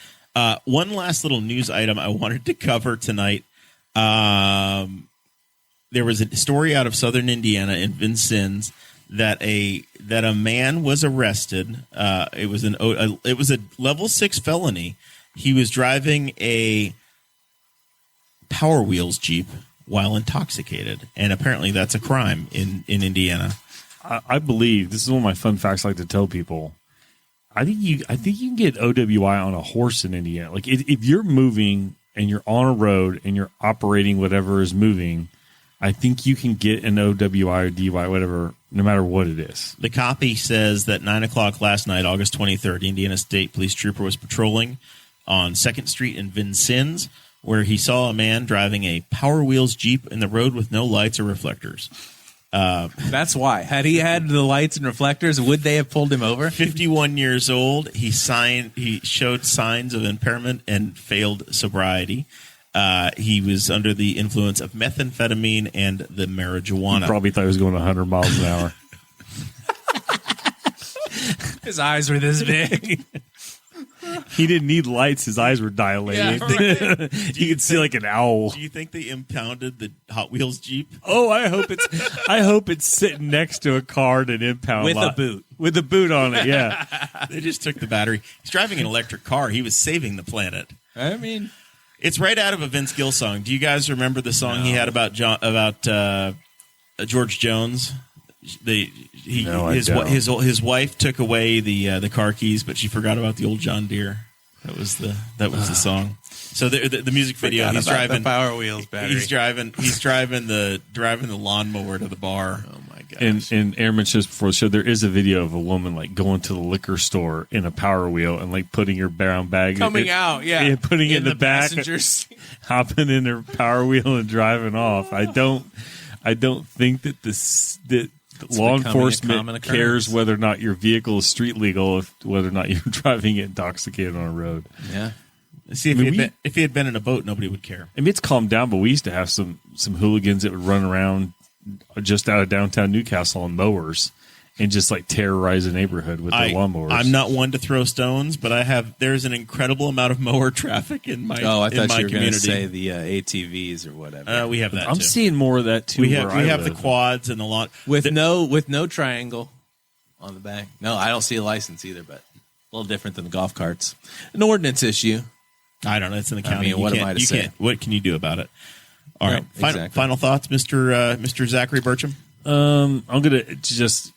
One last little news item I wanted to cover tonight. There was a story out of southern Indiana in Vincennes that a man was arrested. It was a level 6 felony. He was driving a Power Wheels Jeep while intoxicated, and apparently that's a crime in Indiana. I believe this is one of my fun facts I like to tell people. I think you can get OWI on a horse in Indiana. Like if you're moving and you're on a road and you're operating whatever is moving, I think you can get an OWI or DUI, whatever, no matter what it is. The copy says that 9:00 last night, August 23rd, Indiana State Police Trooper was patrolling on 2nd Street in Vincennes where he saw a man driving a Power Wheels Jeep in the road with no lights or reflectors. That's why. Had he had the lights and reflectors, would they have pulled him over? 51 years old. He showed signs of impairment and failed sobriety. He was under the influence of methamphetamine and the marijuana. He probably thought he was going 100 miles an hour. His eyes were this big. He didn't need lights. His eyes were dilated. Yeah, right. You could see like an owl. Do you think they impounded the Hot Wheels Jeep? Oh, I hope it's sitting next to a car in an impound With lot. a boot. With a boot on it, yeah. They just took the battery. He's driving an electric car. He was saving the planet. I mean, it's right out of a Vince Gill song. Do you guys remember the song he had about George Jones? His wife took away the car keys, but she forgot about the old John Deere. That was the song. So the music video, he's driving the Power Wheels battery. He's driving the lawnmower to the bar. Oh my god! And Aaron mentioned this before the show. There is a video of a woman like going to the liquor store in a Power Wheel and like putting her brown bag coming out, yeah, putting it in the back, hopping in her Power Wheel and driving off. I don't think that law enforcement cares whether or not your vehicle is street legal, whether or not you're driving it intoxicated on a road. Yeah. See, if he had been in a boat, nobody would care. I mean, it's calmed down, but we used to have some hooligans that would run around just out of downtown Newcastle on mowers and just like terrorize the neighborhood with their lawnmowers. I'm not one to throw stones, but there's an incredible amount of mower traffic in my community. Oh, I thought you were going to say the ATVs or whatever. We have that. I'm seeing more of that too. We have the quads and the lawn with no triangle on the back. No, I don't see a license either, but a little different than the golf carts. An ordinance issue. I don't know. It's in the county. I mean, what am I to say? What can you do about it? All right. Exactly. Final thoughts, Mr. Zachary Burcham? I'm going to just,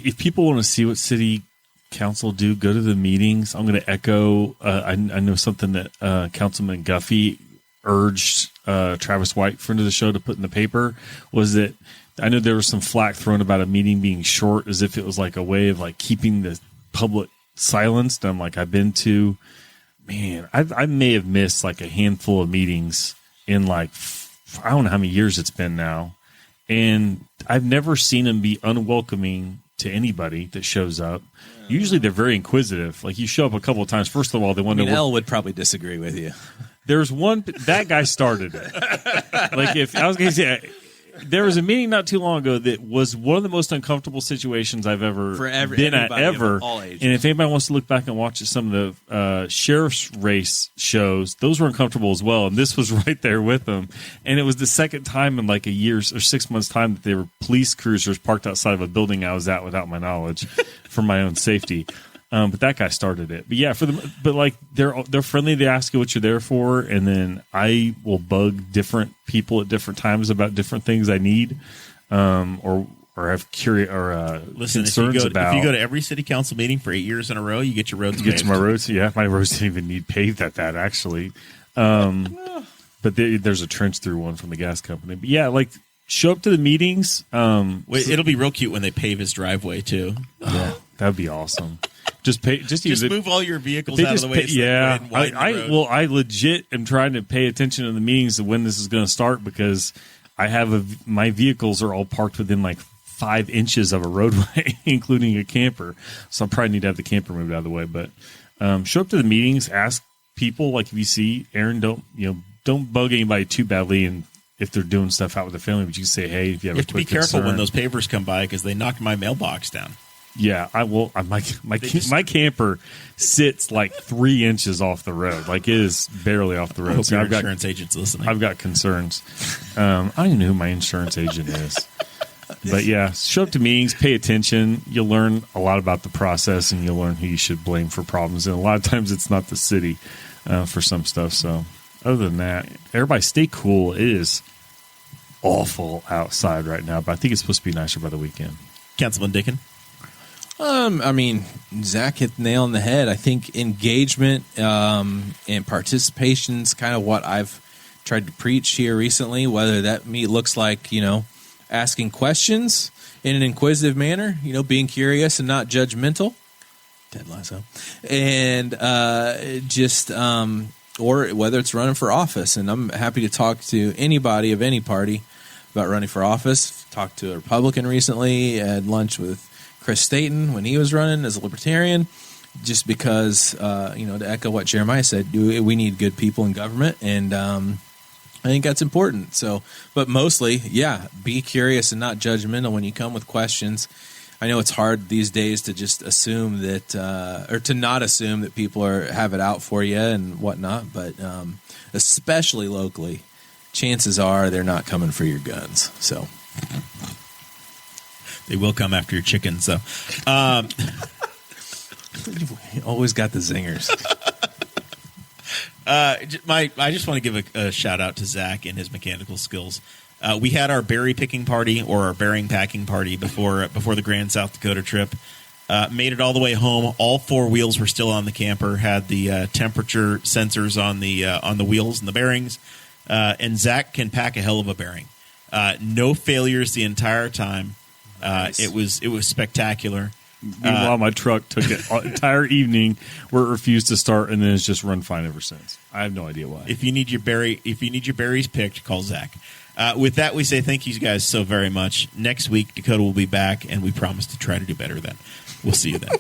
if people want to see what city council do, go to the meetings. I'm going to echo, I know something that Councilman Guffey urged Travis White, friend of the show, to put in the paper was that I know there was some flack thrown about a meeting being short as if it was like a way of like keeping the public silenced. I'm like, I've been to, man, I may have missed like a handful of meetings in like, I don't know how many years it's been now. And I've never seen them be unwelcoming to anybody that shows up. Usually they're very inquisitive. Like you show up a couple of times. First of all, they wonder. Elle would probably disagree with you. There's one, that guy started it. Like if I was going to say, there was a meeting not too long ago that was one of the most uncomfortable situations I've ever been at ever. And if anybody wants to look back and watch some of the sheriff's race shows, those were uncomfortable as well. And this was right there with them. And it was the second time in like a year or 6 months time that there were police cruisers parked outside of a building I was at without my knowledge for my own safety. But that guy started it. But yeah, but like they're friendly. They ask you what you're there for, and then I will bug different people at different times about different things I need, or have concerns about. If you go to every city council meeting for 8 years in a row, you get your roads. You get to my roads. Yeah, my roads didn't even need paved at that actually. But there's a trench through one from the gas company. But yeah, like show up to the meetings. It'll be real cute when they pave his driveway too. Yeah, that'd be awesome. Just move all your vehicles out of the way. Yeah, I legit am trying to pay attention to the meetings of when this is going to start because I have my vehicles are all parked within like 5 inches of a roadway, including a camper. So I probably need to have the camper moved out of the way. But show up to the meetings, ask people like if you see Aaron, don't bug anybody too badly, and if they're doing stuff out with the family, but you can say, hey, if you have a quick to be careful when those pavers come by because they knocked my mailbox down. Yeah, I will. My camper sits like 3 inches off the road. Like it is barely off the road. I hope your insurance agent's listening. I've got concerns. I don't even know who my insurance agent is. But yeah, show up to meetings, pay attention. You'll learn a lot about the process, and you'll learn who you should blame for problems. And a lot of times, it's not the city for some stuff. So, other than that, everybody stay cool. It is awful outside right now, but I think it's supposed to be nicer by the weekend. Councilman Dicken. I mean, Zach hit the nail on the head. I think engagement and participation is kind of what I've tried to preach here recently, whether that looks like, asking questions in an inquisitive manner, being curious and not judgmental. Ted Lasso. And just or whether it's running for office. And I'm happy to talk to anybody of any party about running for office. Talked to a Republican recently, had lunch with Chris Staten when he was running as a Libertarian, just because, to echo what Jeremiah said, we need good people in government, and I think that's important. So, but mostly, be curious and not judgmental when you come with questions. I know it's hard these days to just assume that, or to not assume that people have it out for you and whatnot, but especially locally, chances are they're not coming for your guns. So they will come after your chickens, though. You always got the zingers. I just want to give a shout out to Zach and his mechanical skills. We had our berry picking party, or our bearing packing party, before the Grand South Dakota trip. Made it all the way home. All four wheels were still on the camper. Had the temperature sensors on the wheels and the bearings. And Zach can pack a hell of a bearing. No failures the entire time. Nice. It was spectacular. Meanwhile, my truck took an entire evening where it refused to start, and then it's just run fine ever since. I have no idea why. If you need your berries picked, call Zach. With that, we say thank you guys so very much. Next week, Dakota will be back, and we promise to try to do better then. We'll see you then.